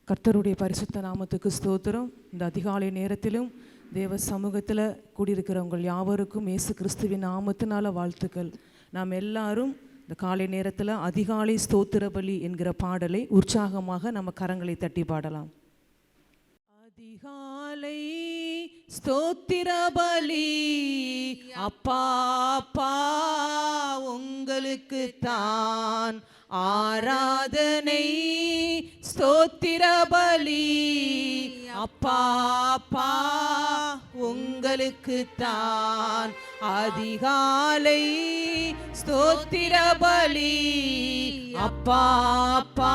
கர்த்தருடைய பரிசுத்த நாமத்துக்கு ஸ்தோத்திரம். இந்த அதிகாலை நேரத்திலும் தேவ சமூகத்தில் கூடியிருக்கிற உங்கள் யாவருக்கும் இயேசு கிறிஸ்துவின் நாமத்தினால வாழ்த்துக்கள். நாம் எல்லாரும் இந்த காலை நேரத்தில் அதிகாலை ஸ்தோத்திர பலி என்கிற பாடலை உற்சாகமாக நம்ம கரங்களை தட்டி பாடலாம். அதிகாலை ஸ்தோத்திர பலி அப்பா அப்பா உங்களுக்கு தான் ஆராதனை. ஸ்தோத்திர பலி அப்பா அப்பா உங்களுக்கு தான். அதிகாலை ஸ்தோத்திர பலி அப்பா அப்பா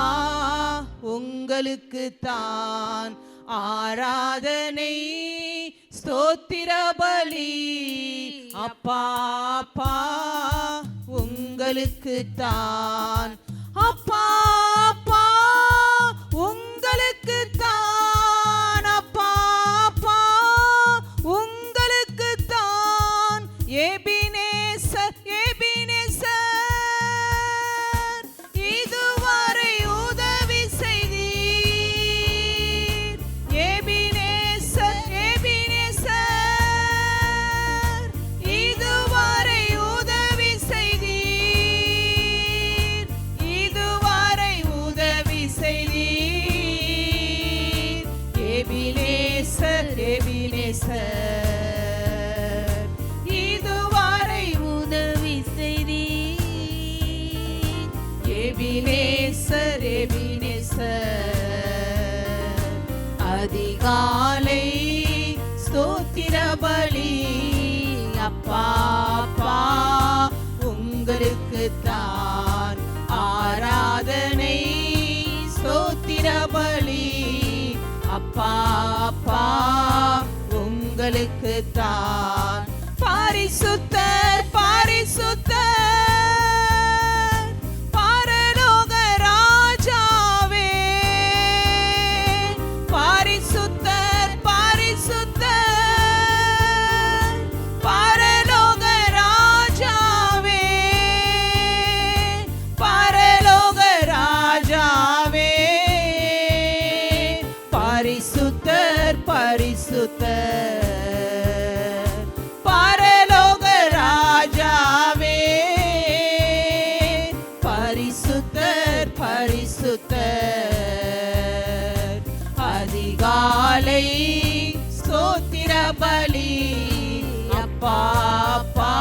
உங்களுக்கு தான் ஆராதனை. ஸ்தோத்திர பலி அப்பா அப்பா உங்களுக்கு தான். அப்பா அப்பா உங்களுக்கு தான். அப்பா அப்பா உங்களுக்கு தான். எபினேசர் எபினேசர் இதுவரை உதவி செய்தீர். எபினேசர் எபினேசர் இதுவரை உதவி செய்தீர். இதுவரை உதவி செய்தீர். எபினேசர் எபினேசர் இதுவரை உதவி செய்தீர். எபினேசர் எபினேசர் அதிகாலை ஸ்தோத்திர பலி அப்பா அப்பா உங்களுக்கு தான் ஆராதனை. ஸ்தோத்திர பலி அப்பா அப்பா உங்களுக்கு தான். பரிசுத்தர் பரிசுத்தர் பரலோக ராஜாவே. பரிசுத்தர் பரிசுத்தர் பரலோக ராஜாவே. பரலோக ராஜாவே. பரிசுத்தர் பரிசுத்தர் பரலோக ராஜாவே. பரிசுத்தர் பரிசுத்தர் அதிகாலை ஸ்தோத்திர பலி அப்பா அப்பா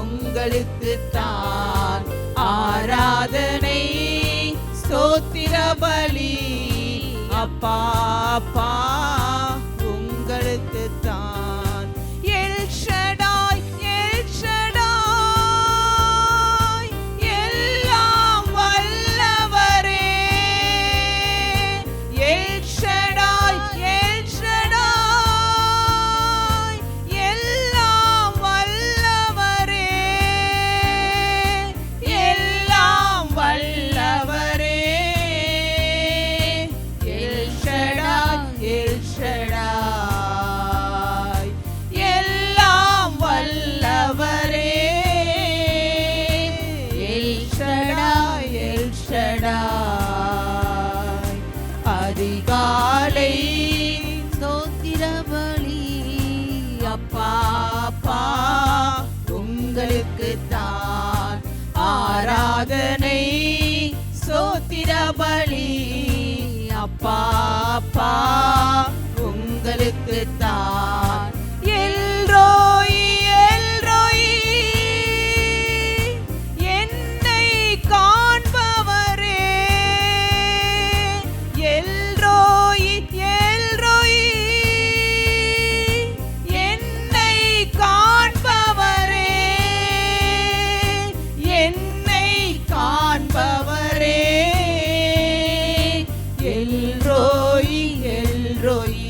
உங்களுக்கு தான் ஆராதனை. ஸ்தோத்திர பலி அப்பா அப்பா உங்களுக்கு தான். எல் ஷடாய் எல் ஷடாய் எல்லாம் வல்லவரே. எல் ஷடாய் எல் ஷடாய் எல்லாம் வல்லவரே. எல்லாம் வல்லவரே. எல் ஷடாய் எல் ஷடாய் எல்லாம் வல்லவரே. எல் ஷடாய் எல் ஷடாய் அதிகாலை ஸ்தோத்திர பலி அப்பா அப்பா உங்களுக்கு தான் ஆராதனை. ஸ்தோத்திர பலி அப்பா அப்பா உங்களுக்கு தான். எல்ரோயி எல்ரோயி என்னை காண்பவரே. எல்ரோயி எல்ரோயி என்னை காண்பவரே. என்னை காண்பவரே. எல்ரோயி எல்ரோயி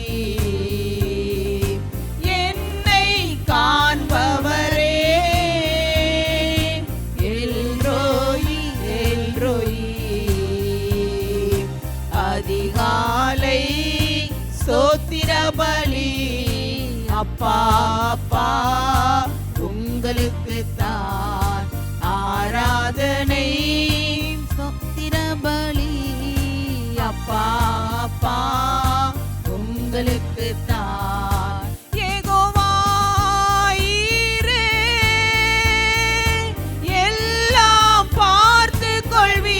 என்னை காண்பவரே. எல்ரோயி எல்ரோயி அதிகாலை ஸ்தோத்திர பலி அப்பா அப்பா உங்களுக்கு தான் ஆராதனை. ஸ்தோத்திர பலி அப்பா உங்களுக்குத்தான். யெகோவா ஈரே, எல்லாம் பார்த்துக் கொள்வீர்.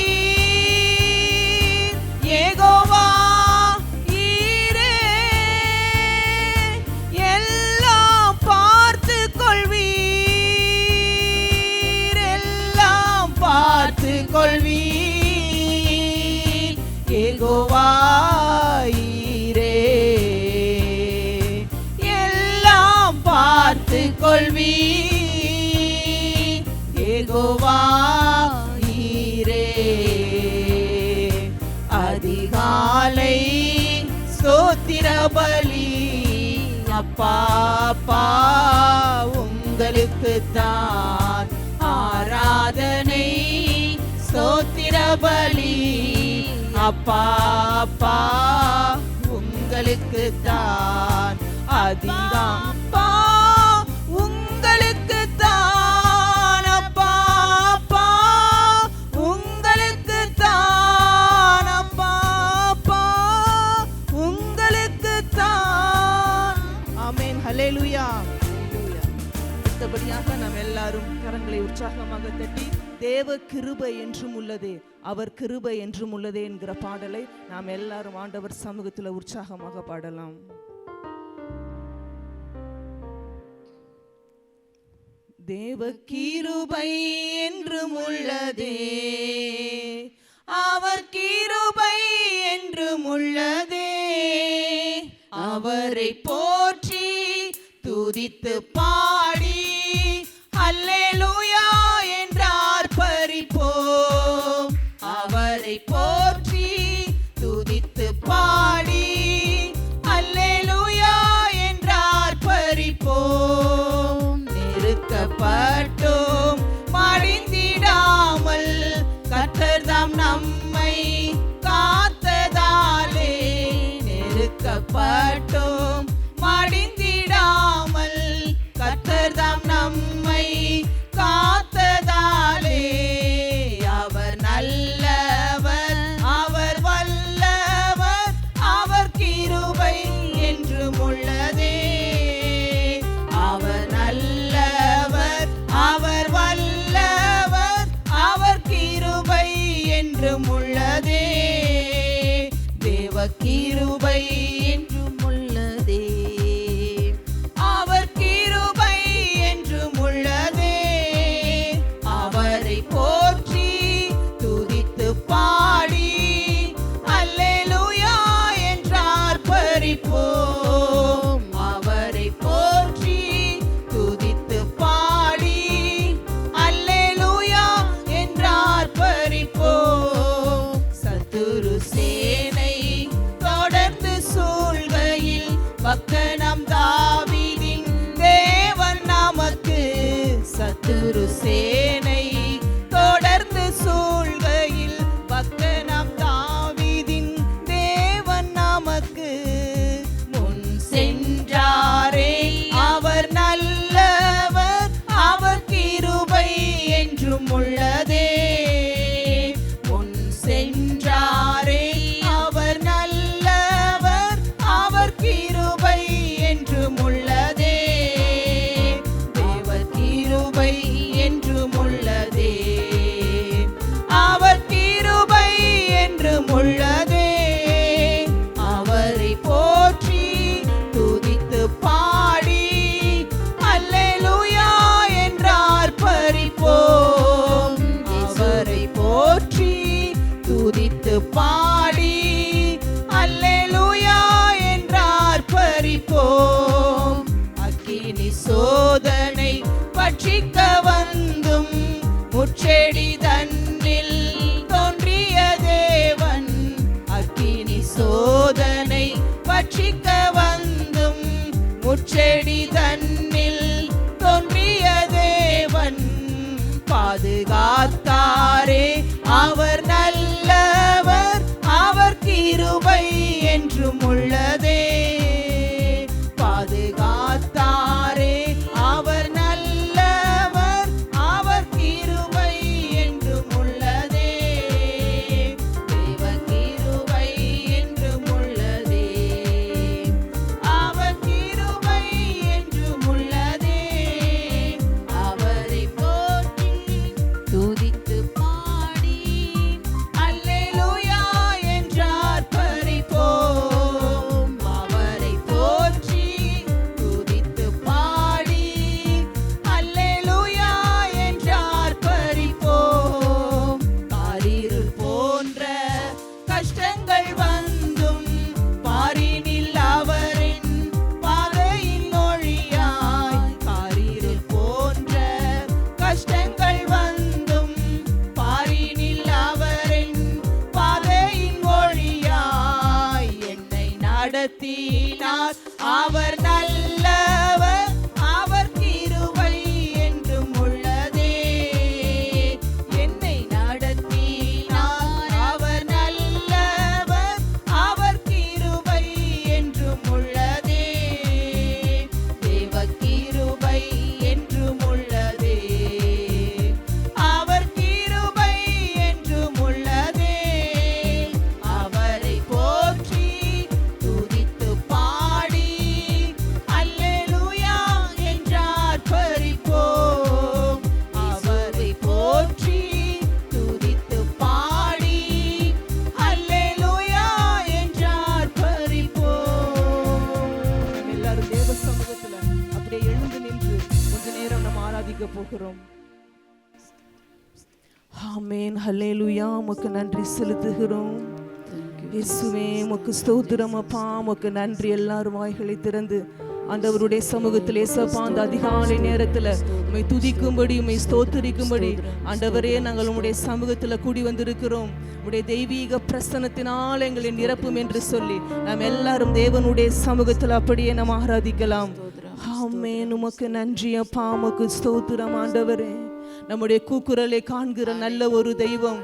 யெகோவா ஈரே, எல்லாம் பார்த்துக் கொள்வீர். எல்லாம் பார்த்துக் கொள்வீர். யெகோவா ஈரே, எல்லாம் பார்த்துக் கொள்வீர். யெகோவா ஈரே. அதிகாலை ஸ்தோத்திர பலி அப்பா அப்பா உங்களுக்குத்தான். ஆராதனை ஸ்தோத்திர பலி அப்பா அப்பா உங்களுக்குத்தான். அதிகாப்பா உங்களுக்குத்தான். அப்பா அப்பா உங்களுக்குத்தான். அப்பா அப்பா உங்களுக்குத்தான். ஆமென். ஹல்லேலூயா. அடுத்தபடியாக நாம் எல்லாரும் கரங்களை உற்சாகமாக தட்டி தேவ கிருபை என்றும் உள்ளதே, அவர் கிருபை என்றும் உள்ளதே என்கிற பாடலை நாம் எல்லாரும் ஆண்டவர் சமூகத்தில் உற்சாகமாக பாடலாம். தேவ கிருபை என்றும் உள்ளதே, அவர் கிருபை என்றும் உள்ளதே. அவரை போற்றி துதித்து பாடி அல்லேலூயா என்றார் பரிப்போம். அவரை போற்றி துதித்து பாடி அல்லேலூயா என்றார் பரிப்போம். நெருக்கப்பட்டோம் மடிந்திடாமல் கர்த்தர்தாம் நம்மை காத்ததாலே. நெருக்கப்பட்டோம் மடிந்திடாமல் கர்த்தர்தாம் நம்மை காத்ததாலே. அவர் நல்லவர், அவர் வல்லவர், அவர் கிருபை என்றும் உள்ளதே. அவர் நல்லவர், அவர் வல்லவர், அவர் கிருபை என்றும் உள்ளதே. தேவ கிருபை என்றும் உள்ளதே. அவர் கிருபை என்றும் உள்ளதே. அவரை போற்றி துதித்து பாடி அல்லேலூயா என்றார் பரிப்போம். அவரை போற்றி துதித்து பாடி அல்லேலூயா என்றார் பரிப்போம். சத்துரு சேனை தொடர்ந்து சூழ்கையில் பக்கனம் தாவீதின் தேவன் நமக்கு. சத்துரு சேனை தொடர்ந்து சூழ்கையில் பக்கனம் தாவீதின் தேவன் நமக்கு. முன் சென்றாரே அவர் நல்லவர், அவர் கிருபை என்றும் உள்ளதே. முன் சென்றாரே அவர் நல்லவர், அவர் கிருபை என்றும் உள்ளதே. தேவ கிருபை என்றும் உள்ளதே. அவர் கிருபை என்றும் உள்ளதே. அவரை போற்றி துதித்து பாடி அல்லேலூயா என்றார் பரிப்போம். அவரை போற்றி துதித்து பாடி அல்லேலூயா என்றார் பரிப்போம். அக்கினி சோதனை பட்சிக்க வந்தும் முட்செடி தன்னில் தோன்றிய தேவன். அக்கினி சோதனை பட்சிக்க வந்தும் முட்செடி தன்னில் தோன்றிய தேவன். பாதுகாத்தாரே அவர் நல்லவர், அவர் கிருபை என்றும் உள்ளதே. பாதுகாத்தாரே அவர் நல்லவர், அவர் கிருபை என்றும் உள்ளதே. தேவ கிருபை என்றும் உள்ளதே. நடத்தினார். அவர் நல்லவர், அவர் கிருபை என்றும் உள்ளதே. என்னை நடத்தினார். அவர் நல்லவர், அவர் கிருபை என்றும் உள்ளதே. தேவ கிருபை என்றும் உள்ளதே. அவர் கிருபை என்றும் உள்ளதே. அவரை போற்றி துதித்து பாடி அல்லேலூயா என்றார் பரிப்போம். அவரை போற்றி துதித்து பாடி அல்லேலூயா என்றார் பரிப்போம். எல்லாரும் தேவ சமூகத்துல அப்படியே எழுந்து நின்று கொஞ்ச நேரம் நம்ம ஆராதிக்க போகிறோம். ஆமென். ஹல்லேலூயா. உமக்கு நன்றி செலுத்துகிறோம் இயேசுவே. உமக்கு ஸ்தோத்திரம் அப்பா. உமக்கு நன்றி. எல்லாரும் வாய்களை திறந்து ஆண்டவருடைய சமூகத்தில் ஏசப்பா அந்த அதிகாலை நேரத்தில் உம்மை துதிக்கும்படி, உம்மை ஸ்தோத்திரிக்கும்படி ஆண்டவரே நாங்கள் உம்முடைய சமூகத்தில் கூடி வந்திருக்கிறோம். உம்முடைய தெய்வீக பிரசன்னத்தினால் எங்களை நிரப்பும் என்று சொல்லி நாம் எல்லாரும் தேவனுடைய சமூகத்தில் அப்படியே நாம் ஆராதிக்கலாம். ஆமென். உமக்கு நன்றி அப்பா. உமக்கு ஸ்தோத்திரம் ஆண்டவரே. நம்முடைய கூக்குரலை காண்கிற நல்ல ஒரு தெய்வம்.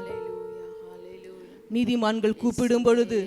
நீதிமான்கள் கூப்பிடும் பொழுது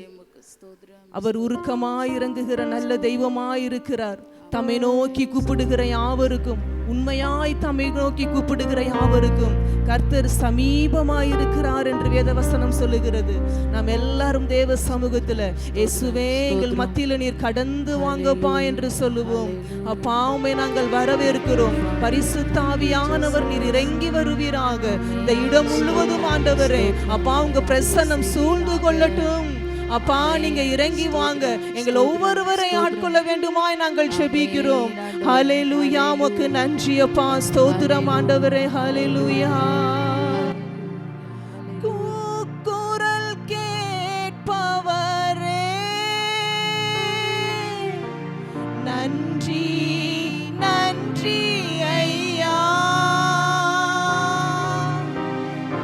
அவர் உருக்கமாய் இறங்குகிற நல்ல தெய்வமாயிருக்கிறார். தம்மை நோக்கி கூப்பிடுகிற யாவருக்கும், உண்மையாய் தம்மை நோக்கி கூப்பிடுகிற யாவருக்கும் கர்த்தர் சமீபமாயிருக்கிறார் என்று வேதவசனம் சொல்லுகிறது. நாம் எல்லாரும் தேவ சமூகத்துல இயேசுவே எங்கள் மத்தியில நீர் கடந்து வாங்கப்பா என்று சொல்லுவோம். அப்பா உம்மை நாங்கள் வரவேற்கிறோம். பரிசுத்த ஆவியானவர் நீர் இறங்கி வருவீராக. இந்த இடம் முழுவதும் ஆண்டவரே அப்பா உங்க பிரசன்னம் சூழ்ந்து கொள்ளட்டும். அப்பா நீங்க இறங்கி வாங்க, எங்கள் ஒவ்வொருவரை ஆட்கொள்ள வேண்டுமாய் நாங்கள் ஜெபிக்கிறோம். ஹல்லேலூயா. உமக்கு நன்றி அப்பா. ஸ்தோத்திரம் ஆண்டவரே. ஹல்லேலூயா. கூக்குரல் கேட்பவரே நன்றி நன்றி ஐயா.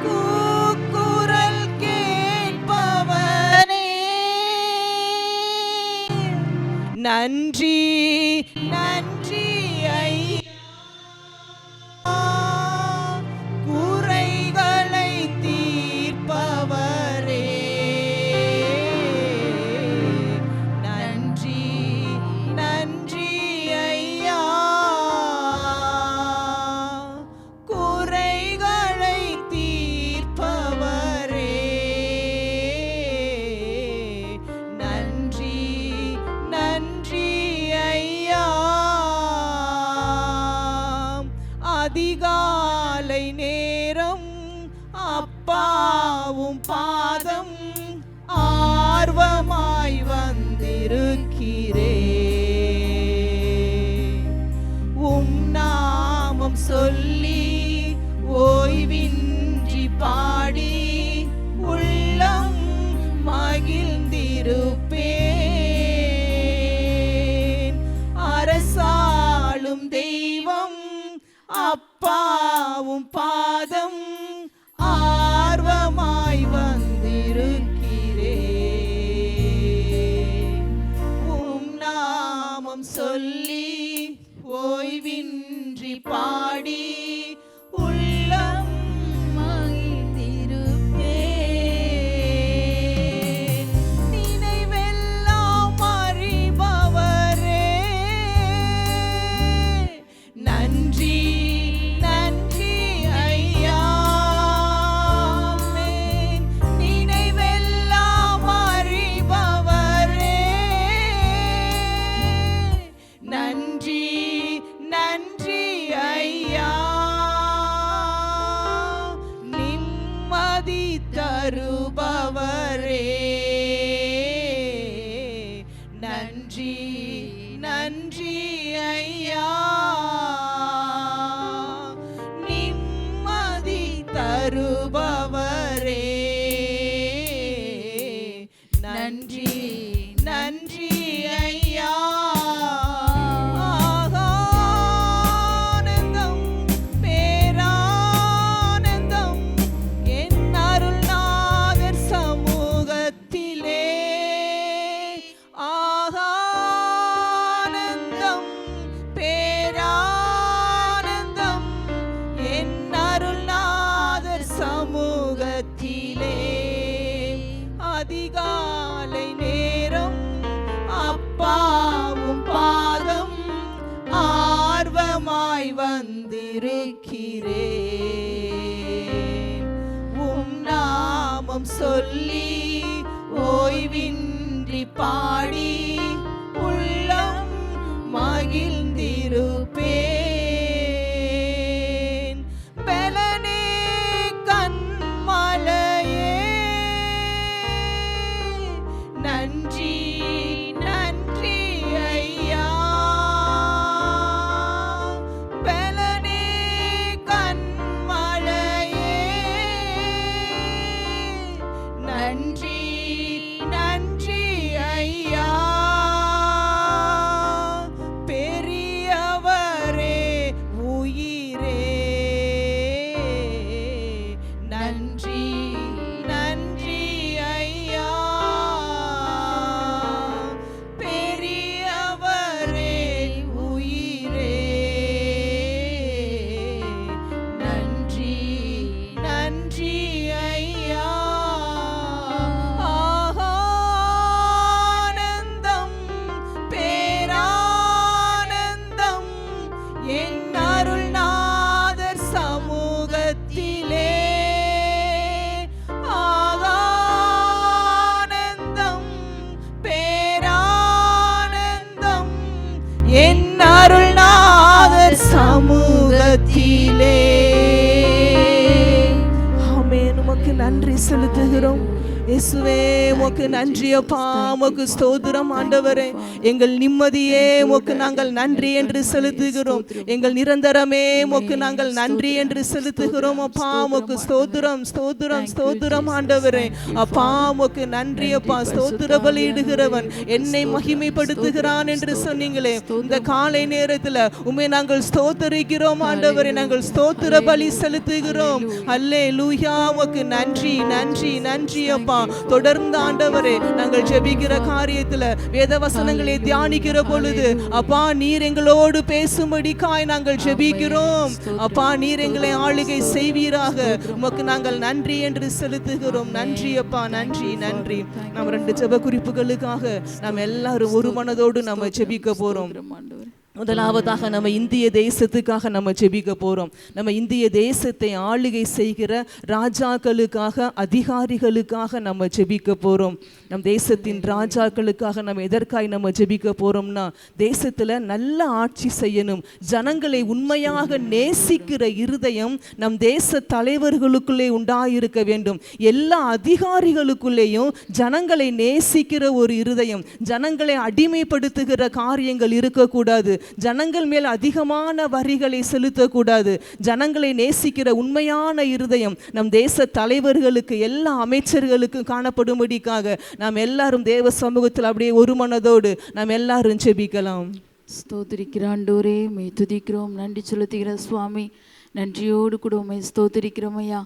கூக்குரல் கேட்பவரே நன்றி நன்றி ஐயா. குறைகளை தீர்ப்பவரே நன்றி நன்றி ஐயா. குறைகளை தீர்ப்பவரே நன்றி நன்றி ஐயா. அதிகாலை நேரம் அப்பாவும் பாதம் ஆர்வமாய் வந்திருக்கிறே. உம் நாமம் சொல்லி ஓய்வின்றி பாடி உள்ளம் மகிழ்ந்திருப்பேன். அரசாளும் தெய்வம் அப்பாவும் பாதம் ஆர்வமாய் வந்திருக்கிறேன். உம் நாமம் சொல்லி ஓய்வின்றி பாடி உள்ளம் மகிழ்ந்திருப்பேன். நினைவெல்லாம் அறிபவரே நன்றி நன்றி ஐயா. நினைவெல்லாம் அறிபவரே நன்றி நன்றி ஐயா. நிம்மதி தருபவரே நன்றி நன்றி ஐயா. நிம்மதி தருபவரே நன்றி நன்றி ஐயா. ஆனந்தம் பேரானந்தம் என் அருள்நாதர் சமூகத்திலே. ஆஹா உமக்காய் வந்திருக்கிறேன். உம் நாமம் சொல்லி ஓய்வின்றி பாடி உள்ளம் மகிழ்ந்திருப்பேன். பலனே கண்மலையே நன்றி நன்றி ஐயா. பலனே கண்மலையே நன்றி நன்றி ஐயா. பெரியவரே உயிரே நன்றி நன்றி ஐயா. பெரியவரே உயிரே நன்றி நன்றி ஐயா. ஆனந்தம் பேரானந்தம் என் அருள்நாதர் சமூகத்திலே. ஆனந்தம் பேரானந்தம் என் அருள்நாதர் சமூகத்திலே. ஆமென். உமக்கு நன்றி செலுத்துகிறோம் இயேசுவே. உமக்கு நன்றி அப்பா, உமக்கு ஸ்தோத்திரம் ஆண்டவரே. எங்கள் நிம்மதியே உமக்கு நாங்கள் நன்றி என்று செலுத்துகிறோம். எங்கள் நிரந்தரமே உமக்கு நாங்கள் நன்றி என்று செலுத்துகிறோம் அப்பா. உமக்கு ஸ்தோத்திரம் ஸ்தோத்திரம் ஸ்தோத்திரம் ஆண்டவரே. அப்பா உமக்கு நன்றி அப்பா. ஸ்தோத்திர பலியிடுகிறவன் என்னை மகிமைப்படுத்துகிறான் என்று சொன்னீங்களே. இந்த காலை நேரத்தில் உம்மை நாங்கள் ஸ்தோத்தரிக்கிறோம் ஆண்டவரே. நாங்கள் ஸ்தோத்திர பலி செலுத்துகிறோம். அல்லேலூயா. உமக்கு நன்றி நன்றி நன்றி அப்பா. தொடர்ந்து ஆண்டவரே நாங்கள் ஜெபிக்கிற காரியத்துல வேத வசனங்களை தியானிக்கிற பொழுது அப்பா நீர் எங்களோடு பேசும்படிக்காய் நாங்கள் ஜெபிக்கிறோம் அப்பா. நீர் எங்களை ஆளுகை செய்வீராக. உமக்கு நாங்கள் நன்றி என்று செலுத்துகிறோம். நன்றி அப்பா, நன்றி நன்றி. நம்ம 2 ஜெப குறிப்புகளுக்காக நாம் எல்லாரும் ஒரு மனதோடு நம்ம ஜெபிக்க போறோம். முதலாவதாக நம்ம இந்திய தேசத்துக்காக நம்ம ஜெபிக்க போறோம். நம்ம இந்திய தேசத்தை ஆளுகை செய்கிற ராஜாக்களுக்காக, அதிகாரிகளுக்காக நம்ம ஜெபிக்க போறோம். நம் தேசத்தின் ராஜாக்களுக்காக நம்ம எதற்காய் நம்ம ஜெபிக்க போறோம்னா, தேசத்துல நல்ல ஆட்சி செய்யணும், ஜனங்களை உண்மையாக நேசிக்கிற இருதயம் நம் தேச தலைவர்களுக்குள்ளே உண்டாயிருக்க வேண்டும். எல்லா அதிகாரிகளுக்குள்ளேயும் ஜனங்களை நேசிக்கிற ஒரு இருதயம், ஜனங்களை அடிமைப்படுத்துகிற காரியங்கள் இருக்கக்கூடாது. ஜனங்கள் மேல் அதிகமான வரிகளை செலுத்தக்கூடாது. ஜனங்களை நேசிக்கிற உண்மையான இருதயம் நம் தேச தலைவர்களுக்கு, எல்லா அமைச்சர்களுக்கும் காணப்படும்படிக்காக நாம் எல்லாரும் தேவ சமூகத்தில் அப்படியே ஒரு மனதோடு நாம் எல்லாரும் ஜெபிக்கலாம். ஸ்தோத்திரிக்கிற ஆண்டவரே, உம்மை துதிக்கிறோம், நன்றி செலுத்துகிற சுவாமி. நன்றியோடு கூட உம்மை ஸ்தோத்திரிக்கிறோம் ஐயா.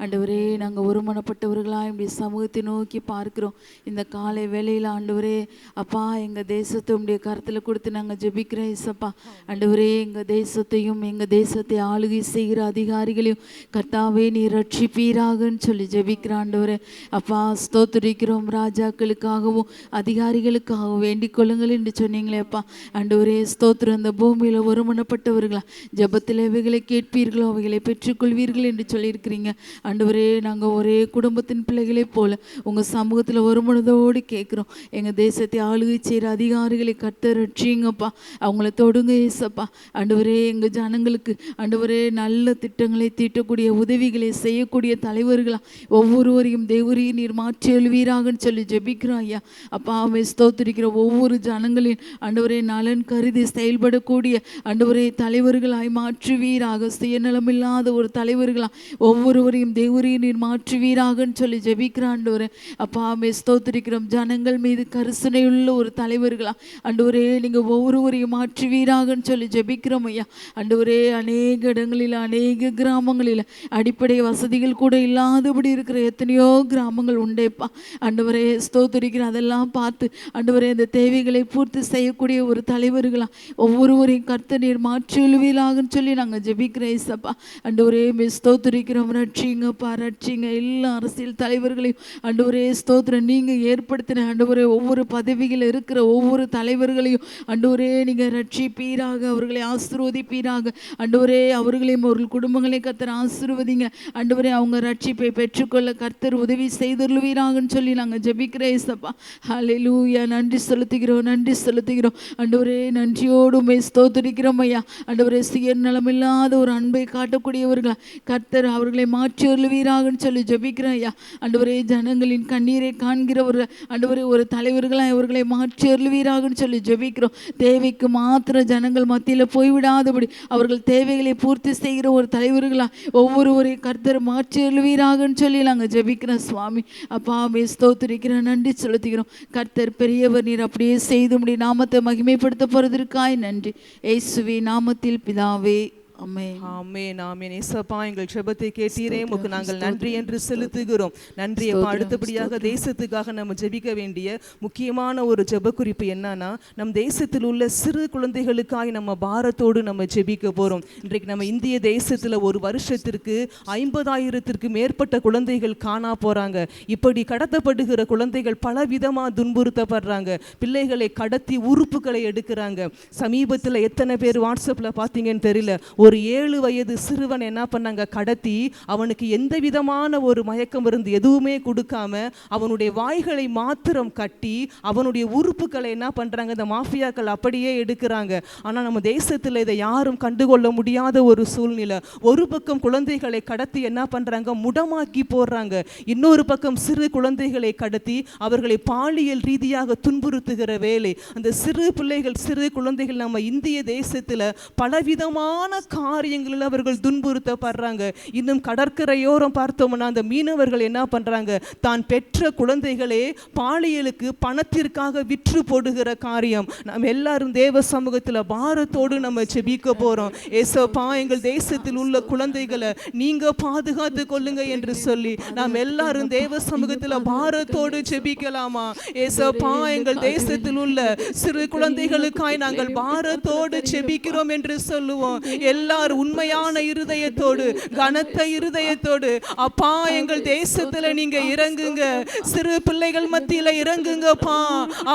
ஆண்டவரே, நாங்கள் ஒருமனப்பட்டவர்களாக இப்படி சமூகத்தை நோக்கி பார்க்கிறோம். இந்த காலை வேளையில் ஆண்டவரே அப்பா, எங்கள் தேசத்தை உடைய கருத்தில் கொடுத்து நாங்கள் ஜெபிக்கிறோம் இசப்பா. ஆண்டவரே, எங்கள் தேசத்தையும் எங்கள் தேசத்தை ஆளுகை செய்கிற அதிகாரிகளையும் கர்த்தாவே நீ ரட்சிப்பீராகன்னு சொல்லி ஜெபிக்கிற ஆண்டவரே அப்பா. ஸ்தோத்திரிக்கிறோம். ராஜாக்களுக்காகவும் அதிகாரிகளுக்காகவும் வேண்டிக் கொள்ளுங்கள் என்று சொன்னீங்களே அப்பா. ஆண்டவரே ஸ்தோத்திரம். இந்த பூமியில் ஒருமனப்பட்டவர்களா ஜெபத்தில் எவைகளை கேட்பீர்களோ அவைகளை பெற்றுக்கொள்வீர்கள் என்று சொல்லியிருக்கிறீங்க ஆண்டவரே. நாங்கள் ஒரே குடும்பத்தின் பிள்ளைகளை போல உங்கள் சமூகத்தில் ஒரு மனதோடு கேட்குறோம். எங்கள் தேசத்தை ஆளுகை செய்கிற அதிகாரிகளை கர்த்தர் ரட்சிங்கப்பா, அவங்கள தொடுங்க ஏசப்பா. ஆண்டவரே, எங்கள் ஜனங்களுக்கு ஆண்டவரே நல்ல திட்டங்களை தீட்டக்கூடிய உதவிகளை செய்யக்கூடிய தலைவர்களாக ஒவ்வொருவரையும் தேவரையும் நீர் மாற்றி எழுவீராகன்னு சொல்லி ஜெபிக்கிறோம் ஐயா. அப்பா அவை ஸ்தோத்திரிக்கிற ஒவ்வொரு ஜனங்களின் ஆண்டவரே நலன் கருதி செயல்படக்கூடிய ஆண்டவரே தலைவர்களாய் மாற்றுவீராக. சுயநலமில்லாத ஒரு தலைவர்களாக ஒவ்வொருவரையும் தேவரையும் நீர் மாற்றுவீராகன்னு சொல்லி ஜெபிக்கிற ஆண்டவரே அப்பா அவை ஸ்தோத்திரிக்கிறோம். ஜனங்கள் மீது கரிசனையுள்ள ஒரு தலைவர்களா ஆண்டவரே நீங்கள் ஒவ்வொருவரையும் மாற்றுவீராகன்னு சொல்லி ஜெபிக்கிறோம் ஐயா. ஆண்டவரே, அநேக இடங்களில் அநேக கிராமங்களில் அடிப்படை வசதிகள் கூட இல்லாதபடி இருக்கிற எத்தனையோ கிராமங்கள் உண்டேப்பா. ஆண்டவரே ஸ்தோத்திரிக்கிற அதெல்லாம் பார்த்து ஆண்டவரே இந்த தேவைகளை பூர்த்தி செய்யக்கூடிய ஒரு தலைவர்களா ஒவ்வொருவரையும் கர்த்தர் நீர் மாற்றி எழுவீராகன்னு சொல்லி நாங்கள் ஜெபிக்கிறோம் ஏசப்பா. ஆண்டவரே ஸ்தோத்திரிக்கிறோம். ரட்சிங்க ரட்சிங்கப்பா, ரட்சிங்க எல்லா அரசியல் தலைவர்களையும் ஆண்டவரே ஸ்தோத்திரம். நீங்கள் ஏற்படுத்தின ஆண்டவரே ஒவ்வொரு பதவியில் இருக்கிற ஒவ்வொரு தலைவர்களையும் ஆண்டவரே நீங்கள் ரட்சிப்பீராக, அவர்களை ஆசீர்வதிப்பீராக ஆண்டவரே. அவர்களையும் அவர்கள் குடும்பங்களையும் கர்த்தர் ஆசீர்வதிங்க ஆண்டவரே. அவங்க ரட்சிப்பை பெற்றுக்கொள்ள கர்த்தர் உதவி செய்துள்ளுவீராகன்னு சொல்லி நாங்கள் ஜெபிக்கிறேன் ஏசப்பா. ஹல்லேலூயா. நன்றி செலுத்துகிறோம், நன்றி செலுத்துகிறோம் ஆண்டவரே. நன்றியோடு உம்மை ஸ்தோத்திரிக்கிறோம் ஐயா. ஆண்டவரே சுயநலமில்லாத ஒரு அன்பை காட்டக்கூடியவர்களா கர்த்தர் அவர்களை மாற்றி அருள்வீராகன்னு சொல்லி ஜெபிக்கிறேன் ஐயா. ஆண்டவரே ஜனங்களின் கண்ணீரை காண்கிறவர்கள் ஆண்டவரே ஒரு தலைவர்களாக அவர்களை மாற்றி அருள்வீராகன்னு சொல்லி ஜெபிக்கிறோம். தேவைக்கு மாத்திர ஜனங்கள் மத்தியில் போய்விடாதபடி அவர்கள் தேவைகளை பூர்த்தி செய்கிற ஒரு தலைவர்களா ஒவ்வொருவரை கர்த்தர் மாற்றி அருள்வீராகன்னு சொல்லி நாங்கள் ஜெபிக்கிறோம் சுவாமி. அப்பா மே ஸ்தோத்திரிக்கிறோம், நன்றி செலுத்துகிறோம். கர்த்தர் பெரியவர், நீர் அப்படியே செய்து முடி நாமத்தை மகிமைப்படுத்த போறதற்காய் நன்றி. இயேசுவே நாமத்தில் பிதாவே, ஆமென். ஆமென், ஆமென். ஏசப்பா எங்கள் ஜெபத்தை கேட்டீரே, உமக்கு நாங்கள் நன்றி என்று செலுத்துகிறோம். நன்றியப்பா. அடுத்தபடியாக தேசத்துக்காக நம்ம ஜெபிக்க வேண்டிய முக்கியமான ஒரு ஜெப குறிப்பு என்னன்னா, நம் தேசத்தில் உள்ள சிறு குழந்தைகளுக்காய் நம்ம பாரத்தோடு நம்ம ஜெபிக்க போறோம். இன்றைக்கு நம்ம இந்திய தேசத்துல ஒரு வருஷத்திற்கு 50,000த்திற்கு மேற்பட்ட குழந்தைகள் காணா போறாங்க. இப்படி கடத்தப்படுகிற குழந்தைகள் பல விதமா துன்புறுத்தப்படுறாங்க. பிள்ளைகளை கடத்தி உறுப்புகளை எடுக்கிறாங்க. சமீபத்தில் எத்தனை பேர் வாட்ஸ்அப்ல பார்த்தீங்கன்னு தெரியல, ஒரு 7 வயது சிறுவன் என்ன பண்ணாங்க, கடத்தி அவனுக்கு எந்த விதமான ஒரு மயக்கம் இருந்து எதுவுமே கொடுக்காம அவனுடைய வாய்களை மாத்திரம் கட்டி அவனுடைய உறுப்புகளை என்ன பண்றாங்க, இந்த மாஃபியாக்கள் அப்படியே எடுக்கிறாங்க. ஆனா நம்ம தேசத்துல இதை யாரும் கண்டுகொள்ள முடியாத ஒரு சூழ்நிலை. ஒரு பக்கம் குழந்தைகளை கடத்தி என்ன பண்றாங்க, முடமாக்கி போடுறாங்க. இன்னொரு பக்கம் சிறு குழந்தைகளை கடத்தி அவர்களை பாலியல் ரீதியாக துன்புறுத்துகிற வேலை. அந்த சிறு பிள்ளைகள், சிறு குழந்தைகள் நம்ம இந்திய தேசத்துல பலவிதமான காரியங்களில் அவர்கள் துன்புறுத்தப்படுறாங்க. இன்னும் கடற்கரையோரம் பார்த்தோம்னா அந்த மீனவர்கள் என்ன பண்றாங்க, தான் பெற்ற குழந்தைகளே பாலியலுக்கு பணத்திற்காக விற்று போடுகிற காரியம். நாம் எல்லாரும் தேவ சமூகத்தில் பாரத்தோடு நம்ம ஜெபிக்க போறோம். ஏசப்பா எங்கள் தேசத்தில் உள்ள குழந்தைகளை நீங்க பாதுகாத்து கொள்ளுங்க என்று சொல்லி நாம் எல்லாரும் தேவ சமூகத்தில் பாரத்தோடு ஜெபிக்கலாமா? ஏசப்பா எங்கள் தேசத்தில் உள்ள சிறு குழந்தைகளுக்காய் நாங்கள் பாரத்தோடு ஜெபிக்கிறோம் என்று சொல்லுவோம். எல்லாரும் உண்மையான இருதயத்தோடு, கனத்த இருதயத்தோடு அப்பா எங்கள் தேசத்துல நீங்க இறங்குங்க. சிறு பிள்ளைகள் மத்தியில இறங்குங்கப்பா.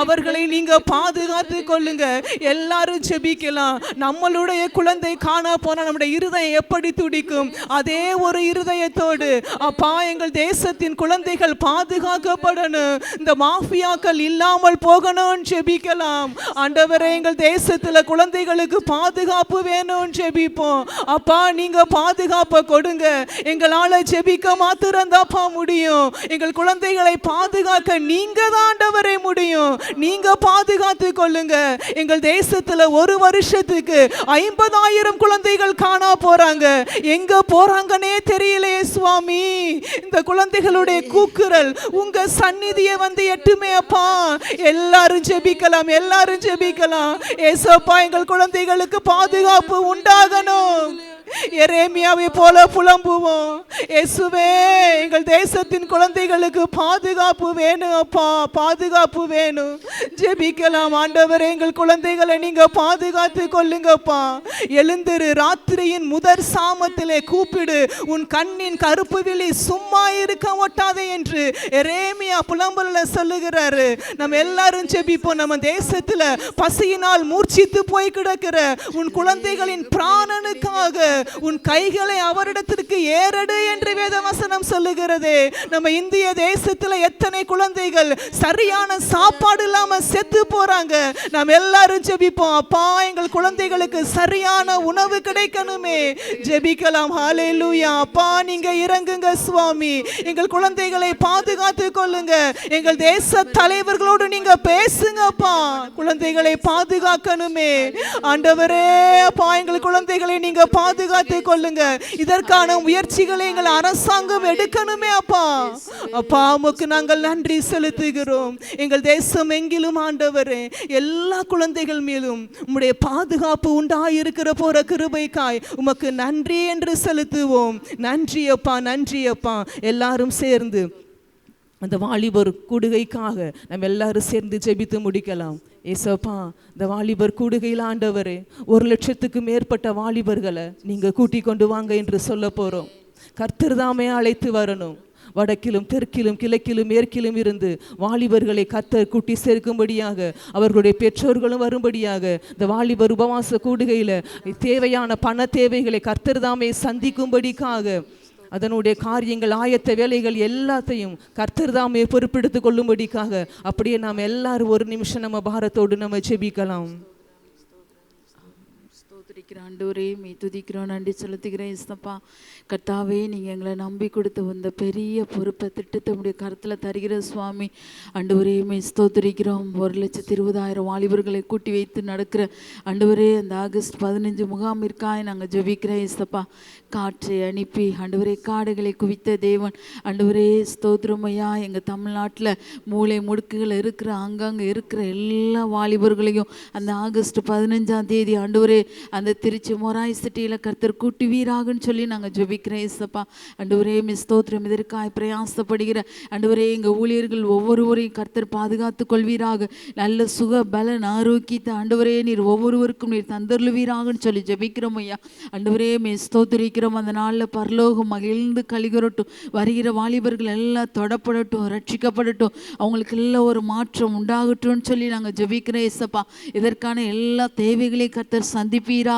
அவர்களை நீங்க பாதுகாத்து கொள்ளுங்க. எல்லாரும் ஜெபிக்கலாம். நம்மளுடைய குழந்தை காணா போனா நம்முடைய இருதயம் எப்படி துடிக்கும்? அதே ஒரு இருதயத்தோடு அப்பா எங்கள் தேசத்தின் குழந்தைகள் பாதுகாக்கப்படணும், இந்த மாஃபியாக்கள் இல்லாமல் போகணும் ஜெபிக்கலாம். ஆண்டவரே எங்கள் தேசத்துல குழந்தைகளுக்கு பாதுகாப்பு வேணும் ஜெபிப்போம். அப்பா நீங்க பாதுகாப்பை கொடுங்க. எங்களால ஜெபிக்க மாத்திரம் தான்ப்பா முடியும். எங்கள் குழந்தைகளை பாதுகாக்க நீங்க தான் ஆண்டவரே முடியும். நீங்க பாதுகாத்து கொள்ளுங்க. எங்கள் தேசத்துல ஒரு வருஷத்துக்கு 50,000 குழந்தைகள் காணா போறாங்க. எங்க போறாங்கன்னே தெரியலையே சுவாமி. இந்த குழந்தைகளுடைய கூக்குரல் உங்க சந்நிதியை வந்து எட்டுமே அப்பா. எல்லாரும் ஜெபிக்கலாம், எல்லாரும் ஜெபிக்கலாம். ஏசப்பா எங்கள் குழந்தைகளுக்கு பாதுகாப்பு உண்டாகணும். எரேமியாவை போல புலம்புவோம். இயேசுவே எங்கள் தேசத்தின் குழந்தைகளுக்கு பாதுகாப்பு வேணும் அப்பா, பாதுகாப்பு வேணும். ஜெபிக்கலாம். ஆண்டவரே எங்கள் குழந்தைகளை நீங்க பாதுகாத்து கொள்ளுங்கப்பா. எழுந்திரு, ராத்திரியின் முதற் சாமத்திலே கூப்பிடு, உன் கண்ணின் கருப்பு விழி சும்மா இருக்க ஒட்டாதே என்று எரேமியா புலம்பல்ல சொல்லுகிறாரு. நம்ம எல்லாரும் ஜெபிப்போம். நம்ம தேசத்துல பசியினால் மூர்ச்சித்து போய் கிடக்கிற உன் குழந்தைகளின் பிராணனுக்காக உன் கைகளை அவரிடத்திற்கு ஏறடு என்று வேதவசனம் சொல்லுகிறதே. நம்ம இந்திய தேசத்துல எத்தனை குழந்தைகள் சரியான சாப்பாடு இல்லாம செத்து போறாங்க. நாம் எல்லாரும் ஜெபிப்போம். அப்பா எங்கள் குழந்தைகளுக்கு சரியான உணவு கிடைக்கணுமே. ஜெபிக்கலாம். ஹல்லேலூயா. அப்பா நீங்க இறங்குங்க சுவாமி. எங்கள் குழந்தைகளை பாதுகாத்து கொள்ளுங்க. எங்கள் தேச தலைவர்களோடு நீங்க பேசுங்கப்பா. குழந்தைகளை பாதுகாக்கணுமே ஆண்டவரே. அப்பா எங்கள் குழந்தைகளை நீங்க பாதுகாத்து கொள்ளுங்க. இதற்கான முயற்சிகளை எங்கள் அரசாங்கம் எடுக்கணுமே அப்பா. அப்பா உமக்கு நாங்கள் நன்றி செலுத்துகிறோம். எங்கள் தேசம் எங்கிலும் ஆண்டவரே எல்லா குழந்தைகள் மேலும் உம்முடைய பாதுகாப்பு உண்டாயிருக்கிற போற கிருபைக்காய் உமக்கு நன்றி என்று செலுத்துவோம். நன்றி அப்பா, நன்றி அப்பா. எல்லாரும் சேர்ந்து அந்த வாலிபர் கூடுகைக்காக நம்ம எல்லாரும் சேர்ந்து ஜெபித்து முடிக்கலாம். ஏசப்பா இந்த வாலிபர் கூடுகையில் ஆண்டவரே 1,00,000க்கு மேற்பட்ட வாலிபர்களை நீங்க கூட்டி கொண்டு வாங்க என்று சொல்ல போறோம். கர்த்தர் தாமே அழைத்து வரணும். வடக்கிலும் தெற்கிலும் கிழக்கிலும் மேற்கிலும் இருந்து வாலிபர்களை கர்த்தர் கூட்டி சேர்க்கும்படியாக, அவர்களுடைய பெற்றோர்களும் வரும்படியாக, இந்த வாலிபர் உபவாச கூடுகையில் தேவையான பண தேவைகளை கர்த்தர் தாமே சந்திக்கும்படிக்காக, அதனுடைய காரியங்கள் ஆயத்த வேலைகள் எல்லாத்தையும் கர்த்தர் தாமே பொறுப்பெடுத்து கொள்ளும்படிக்காக, அப்படியே நாம் எல்லாரும் ஒரு நிமிஷம் நம்ம பாரத்தோடு நம்ம ஜெபிக்கலாம். ஆண்டவரே மே துதிக்கிறோம், நன்றி செலுத்துகிறேன் இயேசுப்பா. கர்த்தாவே, நீங்கள் எங்களை நம்பி கொடுத்த வந்த பெரிய பொறுப்பை திட்டத்தை உடைய கருத்தில் தருகிற சுவாமி. ஆண்டவரே மே ஸ்தோத்திரிக்கிறோம். 1,20,000 வாலிபர்களை கூட்டி வைத்து நடக்கிற ஆண்டவரே அந்த ஆகஸ்ட் 15 முகாமிற்காய் நாங்கள் ஜெபிக்கிறேன் இயேசுப்பா. காற்றை அனுப்பி ஆண்டவரே காடுகளை குவித்த தேவன் ஆண்டவரே ஸ்தோத்திரம் ஐயா. எங்கள் தமிழ்நாட்டில் மூளை முடுக்குகள் இருக்கிற அங்கங்கே இருக்கிற எல்லா வாலிபர்களையும் அந்த ஆகஸ்ட் 15ஆம் தேதி ஆண்டவரே அந்த திருச்சி மொராய் சிட்டியில் கர்த்தர் கூட்டுவீராகன்னு சொல்லி நாங்கள் ஜெபிக்கிறேன் இயேசுப்பா. ஆண்டவரே ஸ்தோத்திரம். இதற்காய் பிரயாசப்படுகிற ஆண்டவரே எங்கள் ஊழியர்கள் ஒவ்வொருவரையும் கர்த்தர் பாதுகாத்து கொள்வீராக. நல்ல சுக பலன் ஆரோக்கியத்தை ஆண்டவரே நீர் ஒவ்வொருவருக்கும் நீர் தந்தருளுவீராகன்னு சொல்லி ஜெபிக்கிறோம் ஐயா. ஆண்டவரே ஸ்தோத்திரிக்கிறோம். அந்த நாளில் பரலோகம் மகிழ்ந்து கழிகரட்டும். வருகிற வாலிபர்கள் எல்லாம் தொடப்படட்டும், ரட்சிக்கப்படட்டும், அவங்களுக்கு எல்லாம் ஒரு மாற்றம் உண்டாகட்டும்னு சொல்லி நாங்கள் ஜெபிக்கிறேன் இயேசுப்பா. இதற்கான எல்லா தேவைகளையும் கர்த்தர் சந்திப்பீராக.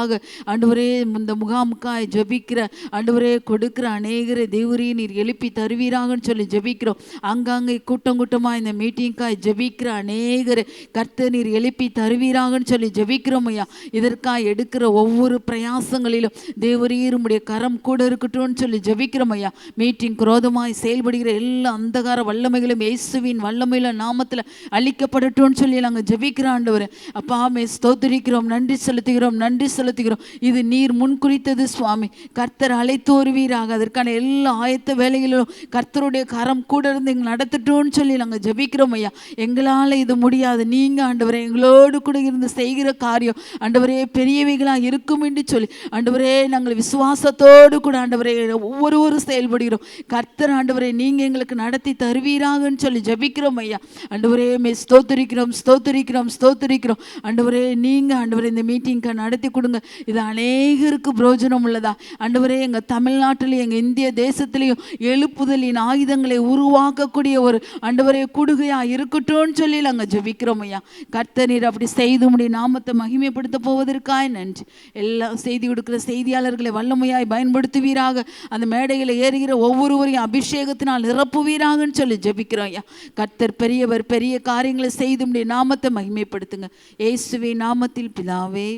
ஆண்டவரே இந்த முகாமுக்காய் ஜெபிக்கிற ஆண்டவரே கொடுக்கிற அநேகரை தேவரே நீர் எழுப்பி தருவீராகன்னு சொல்லி ஜெபிக்கிறோம். அங்கங்கே கூட்டம் கூட்டமாக இந்த மீட்டிங்காய் ஜெபிக்கிற அநேகரை கர்த்தர் நீர் எழுப்பி தருவீராகன்னு சொல்லி ஜெபிக்கிறோம் ஐயா. இதற்காக எடுக்கிற ஒவ்வொரு பிரயாசங்களிலும் தேவரீர் உம்முடைய கரம் கூட இருக்கட்டும்னு சொல்லி ஜெபிக்கிறோம் ஐயா. மீட்டிங் குரோதமாய் செயல்படுகிற எல்லா அந்தகார வல்லமைகளும் இயேசுவின் வல்லமையில நாமத்தில் அழிக்கப்படட்டும்னு சொல்லி நாங்கள் ஜெபிக்கிறோம் ஆண்டவரே. அப்பா ஸ்தோத்திரிக்கிறோம், நன்றி செலுத்துகிறோம், நன்றி செலுத்துகிறோம். இது நீர் முன்குறித்தது சுவாமி. கர்த்தர் அழைத்து வருவீராக. அதற்கான எல்லா ஆயத்த வேலைகளிலும் கர்த்தருடைய கரம் கூட இருந்து எங்களை நடத்தட்டும்னு சொல்லி நாங்கள் ஜெபிக்கிறோம் ஐயா. எங்களால் இது முடியாது, நீங்கள் ஆண்டவரே எங்களோடு கூட இருந்து செய்கிற காரியம் ஆண்டவரே பெரியவைகளாக இருக்கும் என்று சொல்லி ஆண்டவரே நாங்கள் விசுவாசத்தோடு கூட ஆண்டவரே ஒவ்வொருவரும் செயல்படுகிறோம். கர்த்தர் ஆண்டவரே நீங்கள் எங்களுக்கு நடத்தி தருவீராகன்னு சொல்லி ஜெபிக்கிறோம் ஐயா. ஆண்டவரே ஸ்தோத்திரிக்கிறோம், ஸ்தோத்திரிக்கிறோம், ஸ்தோத்திரிக்கிறோம். ஆண்டவரே நீங்கள் ஆண்டவரே இந்த மீட்டிங்கை நடத்தி கொடுங்க. இது அநேகருக்கு பிரயோஜனம் உள்ளதா ஆண்டவரே. எங்கள் தமிழ்நாட்டிலையும் எங்கள் இந்திய தேசத்திலையும் எழுப்புதலின் ஆயுதங்களை உருவாக்கக்கூடிய ஒரு ஆண்டவரே கூடுகையாக இருக்கட்டும்னு சொல்லி நாங்கள் ஜெபிக்கிறோம் ஐயா. கர்த்தர் நீர் அப்படி செய்து முடிய நாமத்தை மகிமைப்படுத்த போவதற்காய் நன்றி. எல்லாம் செய்தி கொடுக்கிற செய்தியாளர்களை வல்லமையாய் பயன்படுத்துவீராக. அந்த மேடையில் ஏறுகிற ஒவ்வொருவரையும் அபிஷேகத்தினால் நிரப்புவீராகன்னு சொல்லி ஜெபிக்கிறோம் ஐயா. கர்த்தர் பெரியவர், பெரிய காரியங்களை செய்து முடிய நாமத்தை மகிமைப்படுத்துங்க. இயேசுவின் நாமத்தில் பிதாவே,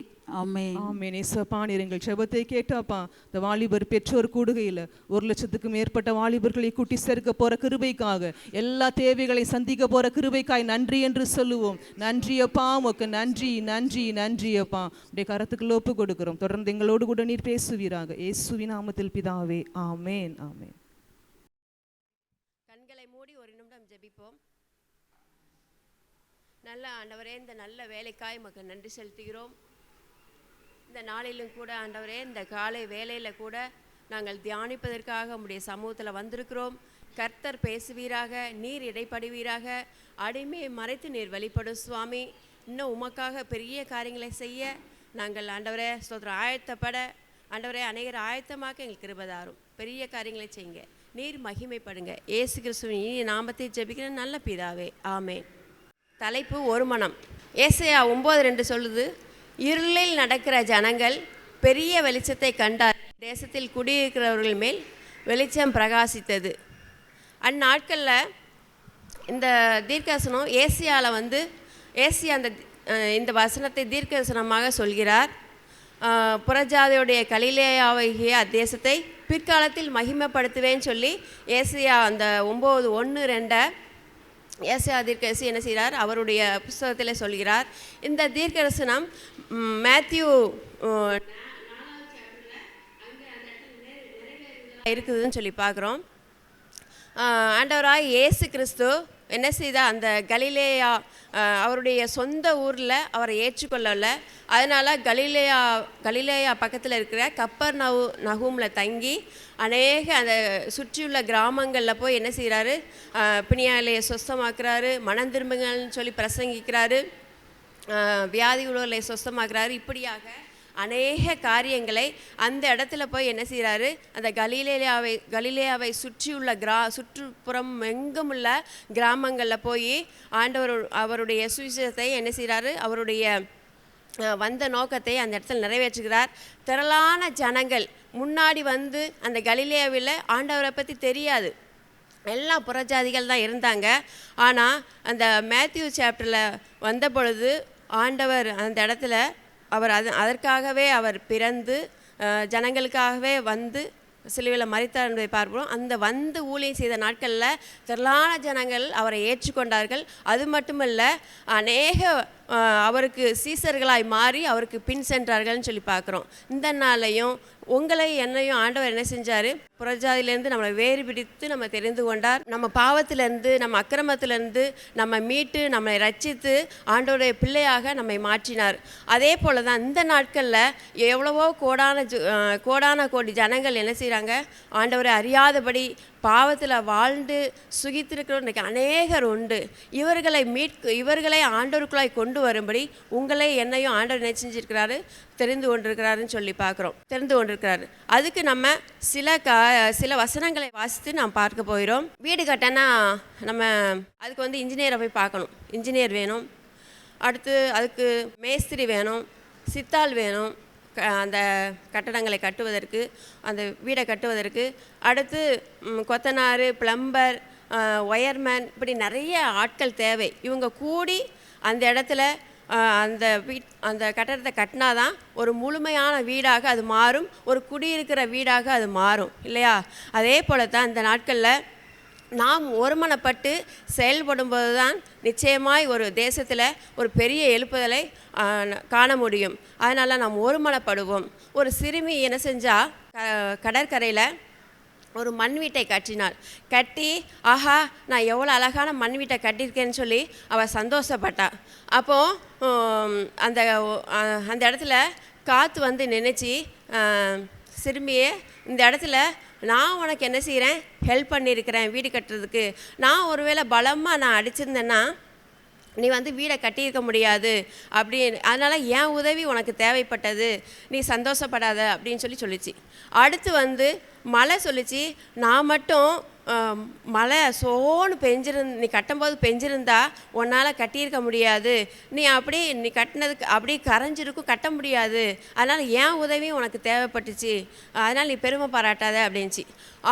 ஆமென். ஆமென். இயேசுப்பா, நீர் எங்கள் ஜெபத்தை கேட்டப்பா. இந்த வாலிபர் பெற்றோர் கூடுகையில் 1,00,000க்கும் மேற்பட்ட வாலிபர்களை கூட்டி சேர்க்க போற கிருபைக்காக, எல்லா தேவைகளை சந்திக்க போற கிருபைக்காய் நன்றி என்று சொல்லுவோம். நன்றியப்பா, உமக்கு நன்றி, நன்றி, நன்றியப்பா. உடைய கரத்துக்குள்ள ஒப்பு கொடுக்கிறோம். தொடர்ந்து எங்களோடு கூட நீர் பேசுவீராக. இயேசுவின் நாமத்தில் பிதாவே, ஆமென், ஆமென். கண்களை மூடி ஒரு நிமிடம் ஜெபிப்போம். நல்ல ஆண்டவரே, இந்த நல்ல வேலைக்காய் உமக்கு நன்றி செலுத்துகிறோம். இந்த நாளிலும் கூட ஆண்டவரே, இந்த காலை வேலையில் கூட நாங்கள் தியானிப்பதற்காக உம்முடைய சமூகத்தில் வந்திருக்கிறோம். கர்த்தர் பேசுவீராக, நீர் இடைப்படுவீராக. அடிமையை மறைத்து நீர் வெளிப்படும் சுவாமி. இன்னும் உமக்காக பெரிய காரியங்களை செய்ய நாங்கள் ஆண்டவரே ஸ்தோத்திரம் ஆயத்தப்பட ஆண்டவரே அநேகர் ஆயத்தமாக்க எங்களுக்கு கிருபை தாரும். பெரிய காரியங்களை செய்யுங்க, நீர் மகிமைப்படுங்க. இயேசு கிறிஸ்துவின் இனிய நாமத்தை ஜெபிக்கிற நல்ல பிதாவே, ஆமென். தலைப்பு ஒரு மனம். ஏசாயா 9:2 சொல்லுது, இருளில் நடக்கிற ஜனங்கள் பெரிய வெளிச்சத்தை கண்டார், தேசத்தில் குடியிருக்கிறவர்கள் மேல் வெளிச்சம் பிரகாசித்தது. அந்நாட்களில் இந்த தீர்க்கதரிசனம் ஏசியாவில் ஏசியா இந்த வசனத்தை தீர்க்கதரிசனமாக சொல்கிறார். புறஜாதியுடைய கலிலேயாவாகிய அத்தேசத்தை பிற்காலத்தில் மகிமைப்படுத்துவேன்னு சொல்லி ஏசியா அந்த 9:1-2 ஏசாயா தீர்க்கதரிசி என்ன செய்கிறார், அவருடைய புஸ்தகத்தில் சொல்கிறார். இந்த தீர்க்கதரிசனம் மேத்யூ இருக்குதுன்னு சொல்லி பார்க்குறோம். ஆண்டவராய் இயேசு கிறிஸ்து என்ன செய்தால், அந்த கலிலேயா அவருடைய சொந்த ஊரில் அவரை ஏற்றுக்கொள்ளலை. அதனால் கலிலேயா பக்கத்தில் இருக்கிற கப்பர்நகூமில் தங்கி அநேக அந்த சுற்றியுள்ள கிராமங்களில் போய் என்ன செய்கிறாரு, பிணியாலையை சுத்தமாக்குறாரு, மனம் திரும்புங்கள்னு சொல்லி பிரசங்கிக்கிறாரு, வியாதி உள்ளவர்களை சுத்தமாக்குறாரு. இப்படியாக அநேக காரியங்களை அந்த இடத்துல போய் என்ன செய்கிறாரு, அந்த கலிலேயாவை சுற்றியுள்ள சுற்றுப்புறம் எங்கும் உள்ள கிராமங்களில் போய் ஆண்டவர் அவருடைய சுவிசேஷத்தை என்ன செய்கிறாரு, அவருடைய வந்த நோக்கத்தை அந்த இடத்துல நிறைவேற்றுகிறார். திரளான ஜனங்கள் முன்னாடி வந்து அந்த கலிலேயாவில் ஆண்டவரை பற்றி தெரியாது, எல்லாம் புறஜாதிகள் தான் இருந்தாங்க. ஆனால் அந்த மேத்யூ சாப்டரில் வந்த பொழுது ஆண்டவர் அந்த இடத்துல அவர் அதற்காகவே அவர் பிறந்து ஜனங்களுக்காகவே வந்து சிலுவையில் மரித்தார் என்பதை பார்ப்போம். அந்த வந்து ஊழியம் செய்த நாட்களில் திரளான ஜனங்கள் அவரை ஏற்றுக்கொண்டார்கள். அது மட்டுமல்ல, அநேக அவருக்கு சீசர்களாய் மாறி அவருக்கு பின் சென்றார்கள்னு சொல்லி பார்க்குறோம். இந்த நாளையும் உங்களை என்னையும் ஆண்டவர் என்ன செஞ்சார், புறஜாதியிலேருந்து நம்மளை வேறு பிடித்து நம்ம தெரிந்து கொண்டார். நம்ம பாவத்திலேருந்து நம்ம அக்கிரமத்திலேருந்து நம்ம மீட்டு நம்மளை ரட்சித்து ஆண்டவருடைய பிள்ளையாக நம்மை மாற்றினார். அதே போல் தான் இந்த நாட்களில் எவ்வளவோ கோடான கோடி ஜனங்கள் என்ன செய்கிறாங்க, ஆண்டவரை அறியாதபடி பாவத்தில் வாழ்ந்து சுகித்திருக்கிற இன்றைக்கி அநேகர் உண்டு. இவர்களை ஆண்டவருக்குள்ளாய் கொண்டு வரும்படி உங்களை என்னையும் ஆண்டவர் என்ன செஞ்சிருக்கிறாரு, தெரிந்து கொண்டிருக்கிறாருன்னு சொல்லி பார்க்குறோம், தெரிந்து கொண்டிருக்கிறாரு. அதுக்கு நம்ம சில வசனங்களை வாசித்து நாம் பார்க்க போகிறோம். வீடு கட்டினா நம்ம அதுக்கு வந்து இன்ஜினியரை போய் பார்க்கணும், இன்ஜினியர் வேணும். அடுத்து அதுக்கு மேஸ்திரி வேணும், சித்தாள் வேணும், அந்த கட்டடங்களை கட்டுவதற்கு, அந்த வீடை கட்டுவதற்கு. அடுத்து கொத்தனார், பிளம்பர், ஒயர்மேன், இப்படி நிறைய ஆட்கள் தேவை. இவங்க கூடி அந்த இடத்துல அந்த கட்டடத்தை கட்டினாதான் ஒரு முழுமையான வீடாக அது மாறும், ஒரு குடியிருக்கிற வீடாக அது மாறும் இல்லையா? அதே போல தான் இந்த நாட்களில் நாம் ஒருமனப்பட்டு செயல்படும்போது தான் நிச்சயமாய் ஒரு தேசத்தில் ஒரு பெரிய எழுப்புதலை காண முடியும். அதனால் நாம் ஒருமனப்படுவோம். ஒரு சிறுமி என்ன செஞ்சால், கடற்கரையில் ஒரு மண் வீட்டை கட்டினாள். கட்டி ஆஹா நான் எவ்வளோ அழகான மண் வீட்டை கட்டியிருக்கேன்னு சொல்லி அவள் சந்தோஷப்பட்டாள். அப்போது அந்த இடத்துல காற்று வந்து நினச்சி சிறுமியே, இந்த இடத்துல நான் உனக்கு என்ன செய்கிறேன், ஹெல்ப் பண்ணியிருக்கிறேன் வீடு கட்டுறதுக்கு. நான் ஒருவேளை பலமாக நான் அடிச்சிருந்தேன்னா நீ வந்து வீடை கட்டியிருக்க முடியாது அதனால் என் உதவி உனக்கு தேவைப்பட்டது, நீ சந்தோஷப்படாத அப்படின்னு சொல்லிச்சு. அடுத்து வந்து மழை சொல்லிச்சு, நான் மட்டும் மழை சோன்னு நீ கட்டும்போது பெஞ்சிருந்தா உன்னால் கட்டியிருக்க முடியாது, நீ கட்டினதுக்கு அப்படி கரைஞ்சிருக்கும், கட்ட முடியாது, அதனால் என் உதவியும் உனக்கு தேவைப்பட்டுச்சு, அதனால் நீ பெருமை பாராட்டாத அப்படின்ச்சு.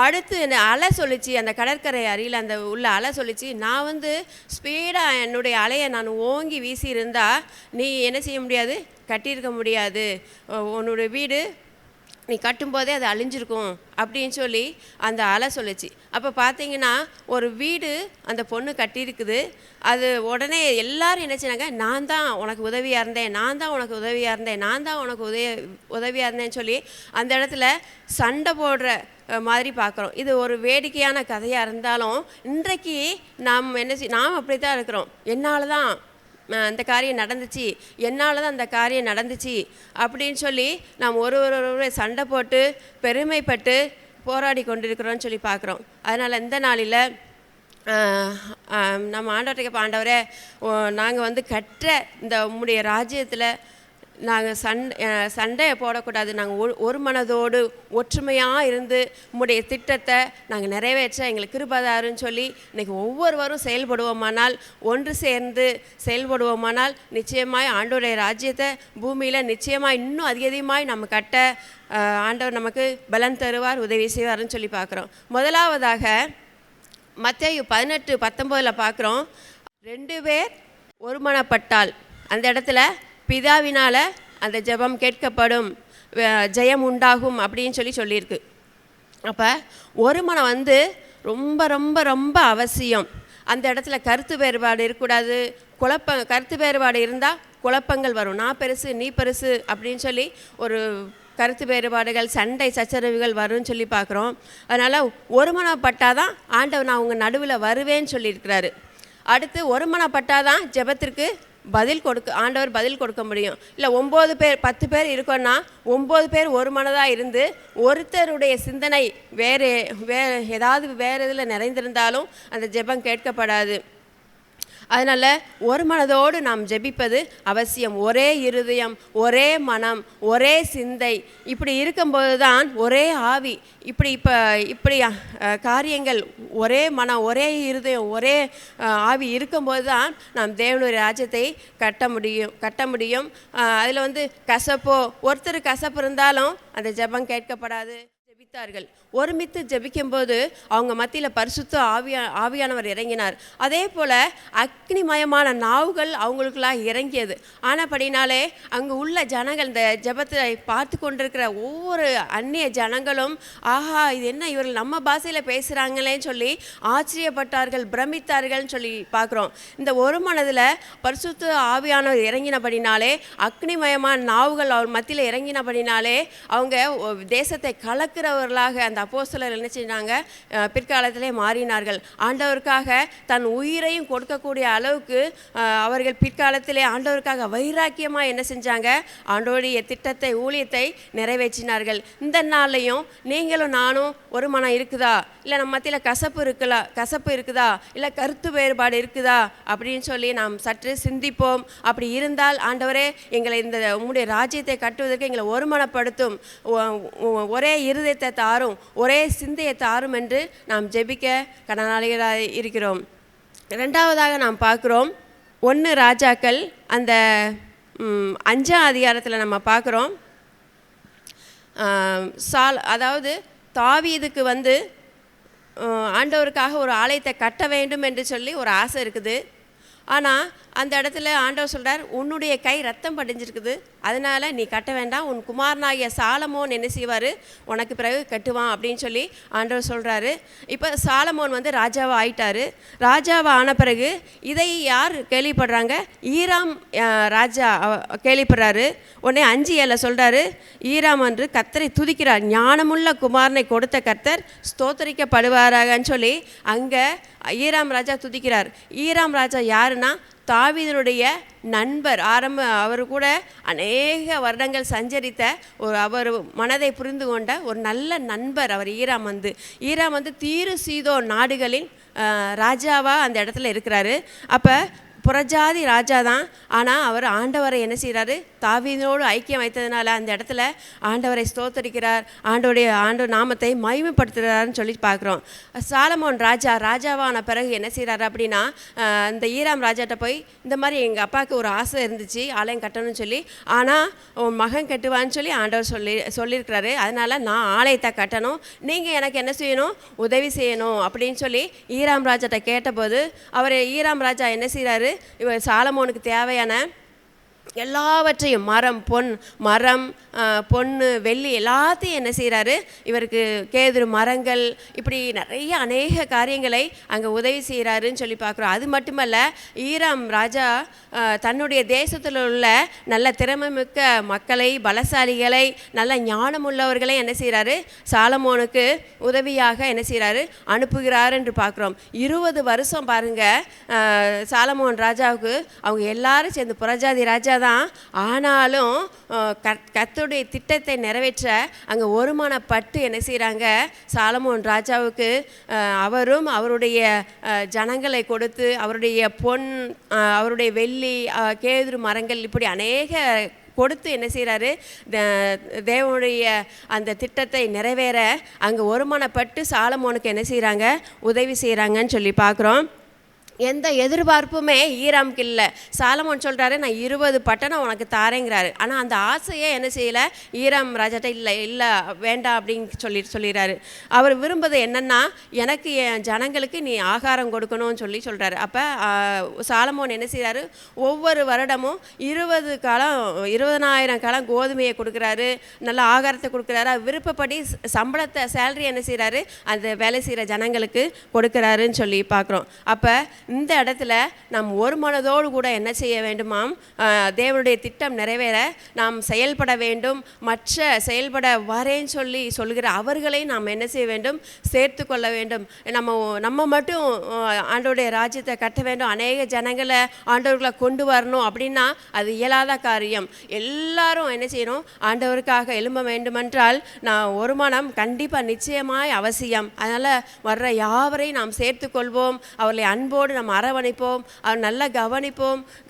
அடுத்து அலை சொல்லிச்சு, அந்த கடற்கரை அருகில் அந்த உள்ள அலை சொல்லிச்சு, நான் வந்து ஸ்பீடாக என்னுடைய அலையை நான் ஓங்கி வீசி இருந்தால் நீ என்ன செய்ய முடியாது, கட்டியிருக்க முடியாது, உன்னுடைய வீடு நீ கட்டும்போதே அது அழிஞ்சிருக்கும் அப்படின்னு சொல்லி அந்த அலை சொல்லிச்சு. அப்போ பார்த்தீங்கன்னா ஒரு வீடு அந்த பொண்ணு கட்டியிருக்குது. அது உடனே எல்லாரும் என்ன செய்றாங்க, நான் தான் உனக்கு உதவியாக இருந்தேன், நான் தான் உனக்கு உதவியாக இருந்தேன், நான் தான் உனக்கு உதவியாக இருந்தேன்னு சொல்லி அந்த இடத்துல சண்டை போடுற மாதிரி பார்க்குறோம். இது ஒரு வேடிக்கையான கதையாக இருந்தாலும் இன்றைக்கு நாம் நாம் அப்படி தான் இருக்கிறோம். என்னால் தான் அந்த காரியம் நடந்துச்சு, என்னால் தான் அந்த காரியம் நடந்துச்சு அப்படின்னு சொல்லி நாம் ஒரு சண்டை போட்டு பெருமைப்பட்டு போராடி கொண்டிருக்கிறோன்னு சொல்லி பார்க்குறோம். அதனால் இந்த நாளில் நம்ம ஆண்டவர்கிட்ட, ஆண்டவரே நாங்கள் வந்து கற்ற இந்த உம்முடைய ராஜ்யத்தில் நாங்கள் சண்டையை போடக்கூடாது, நாங்கள் ஒரு மனதோடு ஒற்றுமையாக இருந்து உம்முடைய திட்டத்தை நாங்கள் நிறைவேற்ற எங்களுக்கு கிருபைதாருன்னு சொல்லி இன்றைக்கி ஒவ்வொருவரும் செயல்படுவோமானால், ஒன்று சேர்ந்து செயல்படுவோமானால் நிச்சயமாய் ஆண்டவருடைய ராஜ்யத்தை பூமியில் நிச்சயமாக இன்னும் அதிகமாய் நம்ம கட்ட ஆண்டவர் நமக்கு பலன் தருவார், உதவி செய்வார்னு சொல்லி பார்க்குறோம். முதலாவதாக மத்தேயு 18:19 பார்க்குறோம், 2 பேர் ஒருமனப்பட்டால் அந்த இடத்துல பிதாவினால் அந்த ஜெபம் கேட்கப்படும், ஜெயம் உண்டாகும் அப்படின்னு சொல்லியிருக்கு. அப்போ ஒரு மனம் வந்து ரொம்ப ரொம்ப ரொம்ப அவசியம். அந்த இடத்துல கருத்து வேறுபாடு இருக்கக்கூடாது. கருத்து வேறுபாடு இருந்தால் குழப்பங்கள் வரும். நான் பெருசு நீ பெருசு அப்படின்னு சொல்லி ஒரு கருத்து வேறுபாடுகள், சண்டை சச்சரவுகள் வரும்னு சொல்லி பார்க்குறோம். அதனால் ஒருமனப்பட்டால் தான் ஆண்டவர் நான் உங்கள் நடுவில் வருவேன்னு சொல்லியிருக்கிறாரு. அடுத்து ஒருமனப்பட்டால் தான் ஜெபத்திற்கு ஆண்டவர் பதில் கொடுக்க முடியும். இல்லை 9 பேர் 10 பேர் இருக்கோன்னா 9 பேர் ஒரு மனதாக இருந்து ஒருத்தருடைய சிந்தனை வேறு ஏதாவது வேறு இதில் நிறைந்திருந்தாலும் அந்த ஜெபம் கேட்கப்படாது. அதனால் ஒரு மனதோடு நாம் ஜெபிப்பது அவசியம். ஒரே இருதயம், ஒரே மனம், ஒரே சிந்தை, இப்படி இருக்கும்போது தான் ஒரே ஆவி, இப்படி காரியங்கள், ஒரே மனம், ஒரே இருதயம், ஒரே ஆவி இருக்கும்போது தான் நாம் தேவனுடைய ராஜ்யத்தை கட்ட முடியும். அதில் கசப்போ, ஒருத்தர் கசப்பு இருந்தாலும் அந்த ஜெபம் கேட்கப்படாது. ஜெபித்தார்கள். ஒருமித்து ஜெபிக்கும்போது அவங்க மத்தியில் பரிசுத்த ஆவியானவர் இறங்கினார். அதே போல் அக்னிமயமான நாவுகள் அவங்களுக்கெல்லாம் இறங்கியது. ஆனபடினாலே அங்கே உள்ள ஜனங்கள், இந்த ஜெபத்தை பார்த்து கொண்டிருக்கிற ஒவ்வொரு அந்நிய ஜனங்களும், ஆஹா இது என்ன இவர்கள் நம்ம பாஷையில் பேசுகிறாங்களேன்னு சொல்லி ஆச்சரியப்பட்டார்கள், பிரமித்தார்கள்னு சொல்லி பார்க்குறோம். இந்த ஒரு மனதில் பரிசுத்த ஆவியானவர் இறங்கினபடினாலே, அக்னிமயமான நாவுகள் அவர் மத்தியில் இறங்கினபடினாலே அவங்க தேசத்தை கலக்கிறவர்களாக அந்த அப்போஸ்தலர் என்ன செஞ்சாங்க, பிற்காலத்திலே மாறினார்கள். ஆண்டவருக்காக தன் உயிரையும் கொடுக்கக்கூடிய அளவுக்கு அவர்கள் பிற்காலத்திலே ஆண்டவருக்காக வைராக்கியமாக என்ன செஞ்சாங்க, ஆண்டவருடைய திட்டத்தை, ஊழியத்தை நிறைவேற்றினார்கள். இந்த நாள்லையும் நீங்களும் நானும் ஒரு மனம் இருக்குதா, இல்லை நம்ம மத்தியில் கசப்பு இருக்குதா, இல்லை கருத்து வேறுபாடு இருக்குதா அப்படின்னு சொல்லி நாம் சற்று சிந்திப்போம். அப்படி இருந்தால், ஆண்டவரே எங்களை இந்த உம்முடைய ராஜ்யத்தை கட்டுவதற்கு எங்களை ஒருமனப்படுத்தும், ஒரே இருதயத்தை தாரும், ஒரே சிந்தையை தாரும் என்று நாம் ஜெபிக்க கடனாளிகளாக இருக்கிறோம். ரெண்டாவதாக நாம் பார்க்குறோம் 1 ராஜாக்கள் அந்த 5ஆம் அதிகாரத்தில் நம்ம பார்க்குறோம். அதாவது தாவீதுக்கு ஆண்டவருக்காக ஒரு ஆலயத்தை கட்ட வேண்டும் என்று சொல்லி ஒரு ஆசை இருக்குது. ஆனால் அந்த இடத்துல ஆண்டவர் சொல்கிறார், உன்னுடைய கை ரத்தம் படிஞ்சிருக்குது, அதனால் நீ கட்ட வேண்டாம், உன் குமாரனாகிய சாலமோன் என்ன செய்வார், உனக்கு பிறகு கட்டுவான் அப்படின்னு சொல்லி ஆண்டவர் சொல்கிறாரு. இப்போ சாலமோன் ராஜாவாக ஆயிட்டார். ராஜாவாக ஆன பிறகு இதை யார் கேள்விப்படுறாங்க, ஈராம் ராஜா கேள்விப்படுறாரு. உடனே 5:7 சொல்கிறாரு, ஈராம் கர்த்தரை துதிக்கிறார், ஞானமுள்ள குமாரனை கொடுத்த கர்த்தர் ஸ்தோத்தரிக்கப்படுவாராகன்னு சொல்லி அங்கே ஈராம் ராஜா துதிக்கிறார். ஈராம் ராஜா யாருன்னா தாவீதுடைய நண்பர். அவர் கூட அநேக வருடங்கள் சஞ்சரித்த அவர் மனதை புரிந்து கொண்ட ஒரு நல்ல நண்பர் அவர் ஈராம். தீரு சீதோன் நாடுகளின் ராஜாவாக அந்த இடத்துல இருக்கிறாரு. அப்போ புறஜாதி ராஜா தான். ஆனால் அவர் ஆண்டவரை என்ன செய்கிறாரு, தாவீதோடு ஐக்கியம் வைத்ததுனால அந்த இடத்துல ஆண்டவரை ஸ்தோத்தரிக்கிறார், ஆண்டு நாமத்தை மகிமைப்படுத்துகிறாருன்னு சொல்லி பார்க்குறோம். சாலமோன் ராஜாவான பிறகு என்ன செய்கிறாரு அப்படின்னா, இந்த ஈராம் ராஜாட்ட போய் இந்த மாதிரி எங்கள் அப்பாவுக்கு ஒரு ஆசை இருந்துச்சு ஆலயம் கட்டணும்னு சொல்லி, ஆனால் உன் மகன் கட்டுவான்னு சொல்லி ஆண்டவர் சொல்லியிருக்கிறாரு. அதனால் நான் ஆலயத்தை கட்டணும், நீங்கள் எனக்கு என்ன செய்யணும், உதவி செய்யணும் அப்படின்னு சொல்லி ஈராம் ராஜாட்ட கேட்டபோது ஈராம் ராஜா என்ன செய்கிறாரு, இவர் சாலமோனுக்கு தேவையான எல்லாவற்றையும் மரம் பொண்ணு வெள்ளி எல்லாத்தையும் என்ன செய்கிறாரு, இவருக்கு கேதுரு மரங்கள், இப்படி நிறைய அநேக காரியங்களை அங்கே உதவி செய்கிறாருன்னு சொல்லி பார்க்குறோம். அது மட்டுமல்ல, ஈராம் ராஜா தன்னுடைய தேசத்தில் உள்ள நல்ல திறமைமிக்க மக்களை, பலசாலிகளை, நல்ல ஞானம் உள்ளவர்களை என்ன செய்கிறாரு, சாலமோனுக்கு உதவியாக என்ன செய்கிறாரு, அனுப்புகிறார் என்று பார்க்குறோம். 20 வருஷம் பாருங்கள், சாலமோன் ராஜாவுக்கு அவங்க எல்லாரும் சேர்ந்து புறஜாதி ராஜா தான். ஆனாலும் கர்த்தருடைய திட்டத்தை நிறைவேற்ற அங்கே ஒருமனப்பட்டு என்ன செய்கிறாங்க, சாலமோன் ராஜாவுக்கு அவரும் அவருடைய ஜனங்களை கொடுத்து அவருடைய அவருடைய வெள்ளி, கேதுரு மரங்கள், இப்படி அநேக கொடுத்து என்ன செய்கிறாரு, தேவனுடைய அந்த திட்டத்தை நிறைவேற அங்கே ஒருமனப்பட்டு சாலமோனுக்கு என்ன செய்கிறாங்க, உதவி செய்கிறாங்கன்னு சொல்லி பார்க்குறோம். எந்த எதிர்பார்ப்புமே ஈராமுக்கு இல்லை. சாலமோன் சொல்கிறாரு, நான் 20 பட்டணம் உனக்கு தாரேங்கிறாரு. ஆனால் அந்த ஆசையை என்ன செய்யலை, ஈராம் ராஜாட்ட இல்லை வேண்டாம் அப்படின்னு சொல்லிடுறாரு. அவர் விரும்புவது என்னென்னா, எனக்கு என் ஜனங்களுக்கு நீ ஆகாரம் கொடுக்கணும்னு சொல்கிறாரு. அப்போ சாலமோன் என்ன செய்கிறாரு, ஒவ்வொரு வருடமும் 20,000 காலம் கோதுமையை கொடுக்குறாரு, நல்ல ஆகாரத்தை கொடுக்குறாரு. விருப்பப்படி சம்பளத்தை, சேலரி என்ன செய்கிறாரு, அந்த வேலை செய்கிற ஜனங்களுக்கு கொடுக்குறாருன்னு சொல்லி பார்க்குறோம். அப்போ இந்த இடத்துல நாம் ஒரு மனதோடு கூட என்ன செய்ய வேண்டுமாம், தேவனுடைய திட்டம் நிறைவேற நாம் செயல்பட வேண்டும். செயல்பட வரேன்னு சொல்லுகிற அவர்களை நாம் என்ன செய்ய வேண்டும், சேர்த்து கொள்ள வேண்டும். நம்ம மட்டும் ஆண்டவருடைய ராஜ்யத்தை கட்ட வேண்டும், அநேக ஜனங்களை ஆண்டவர்களை கொண்டு வரணும் அப்படின்னா அது இயலாத காரியம். எல்லாரும் என்ன செய்யணும், ஆண்டவருக்காக எழும்ப வேண்டுமென்றால் நான் ஒரு மனம் கண்டிப்பாக நிச்சயமாய் அவசியம். அதனால் வர்ற யாவரையும் நாம் சேர்த்து கொள்வோம், அவர்களை அன்போடு நம்ம அரவணைப்போம், அவர் நல்லா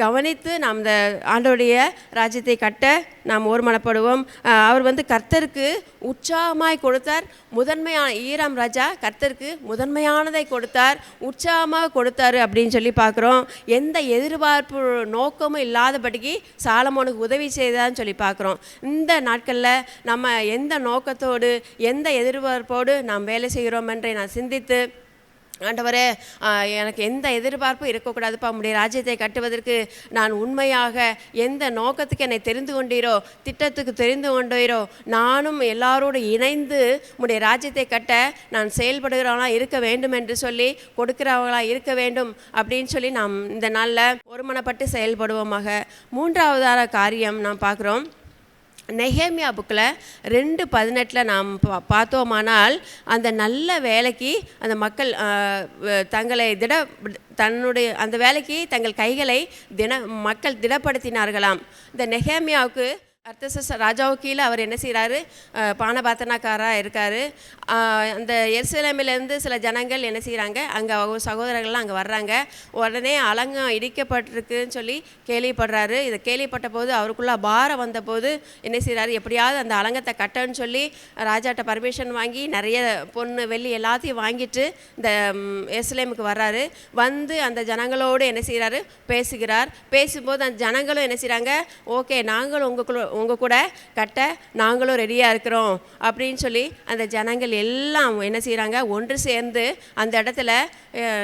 கவனித்து நாம் இந்த ஆண்டவருடைய ராஜ்யத்தை கட்ட நாம் ஒருமனப்படுவோம். அவர் கர்த்தருக்கு உற்சாகமாய் கொடுத்தார். முதன்மையான ஈராம் ராஜா கர்த்தருக்கு முதன்மையானதை கொடுத்தார், உற்சாகமாக கொடுத்தாரு அப்படின்னு சொல்லி பார்க்குறோம். எந்த எதிர்பார்ப்பு நோக்கமும் இல்லாதபடிக்கு சாலமோனுக்கு உதவி செய்தான்னு சொல்லி பார்க்குறோம். இந்த நாட்களில் நம்ம எந்த நோக்கத்தோடு எந்த எதிர்பார்ப்போடு நாம் வேலை செய்கிறோம் என்று நான் சிந்தித்து, ஆண்டவரே எனக்கு எந்த எதிர்பார்ப்பும் இருக்கக்கூடாதுப்பா, உம்முடைய ராஜ்யத்தை கட்டுவதற்கு நான் உண்மையாக எந்த நோக்கத்துக்கு என்னை தெரிந்து கொண்டீரோ, திட்டத்துக்கு தெரிந்து கொண்டீரோ, நானும் எல்லாரோடு இணைந்து உம்முடைய ராஜ்யத்தை கட்ட நான் செயல்படுகிறவங்களாக இருக்க வேண்டும் என்று சொல்லி, கொடுக்கிறவங்களாக இருக்க வேண்டும் அப்படின்னு சொல்லி நாம் இந்த நாளில் ஒருமனப்பட்டு செயல்படுவோமாக. மூன்றாவதான காரியம் நாம் பார்க்குறோம். நெகேமியா புக்கில் 2:18 நாம் பார்த்தோமானால், அந்த நல்ல வேலைக்கு அந்த மக்கள் தங்களை தன்னுடைய அந்த வேலைக்கு தங்கள் கைகளை மக்கள் திடப்படுத்தினார்களாம். இந்த நெகேமியாவுக்கு அர்த்தசஸ் ராஜாவுக்கு கீழே அவர் என்ன செய்கிறாரு, பானபாத்தனாக்காராக இருக்கார். அந்த எருசலேமிலேருந்து சில ஜனங்கள் என்ன செய்கிறாங்க, அங்கே அவங்க சகோதரர்கள்லாம் அங்கே வர்றாங்க. உடனே அலங்கம் இடிக்கப்பட்டிருக்குன்னு சொல்லி கேள்விப்படுறாரு. இதை கேள்விப்பட்ட போது அவருக்குள்ளே பாரம் வந்தபோது என்ன செய்கிறாரு, எப்படியாவது அந்த அலங்கத்தை கட்டன்னு சொல்லி ராஜாட்ட பர்மிஷன் வாங்கி நிறைய பொண்ணு வெள்ளி எல்லாத்தையும் வாங்கிட்டு இந்த எருசலேமுக்கு வர்றாரு. அந்த ஜனங்களோடு என்ன செய்கிறாரு, பேசுகிறார். பேசும்போது அந்த ஜனங்களும் என்ன செய்கிறாங்க, ஓகே நாங்களும் உங்கள் கூட கட்ட நாங்களும் ரெடியாக இருக்கிறோம் அப்படின்னு சொல்லி அந்த ஜனங்கள் எல்லாம் என்ன செய்கிறாங்க, ஒன்று சேர்ந்து அந்த இடத்துல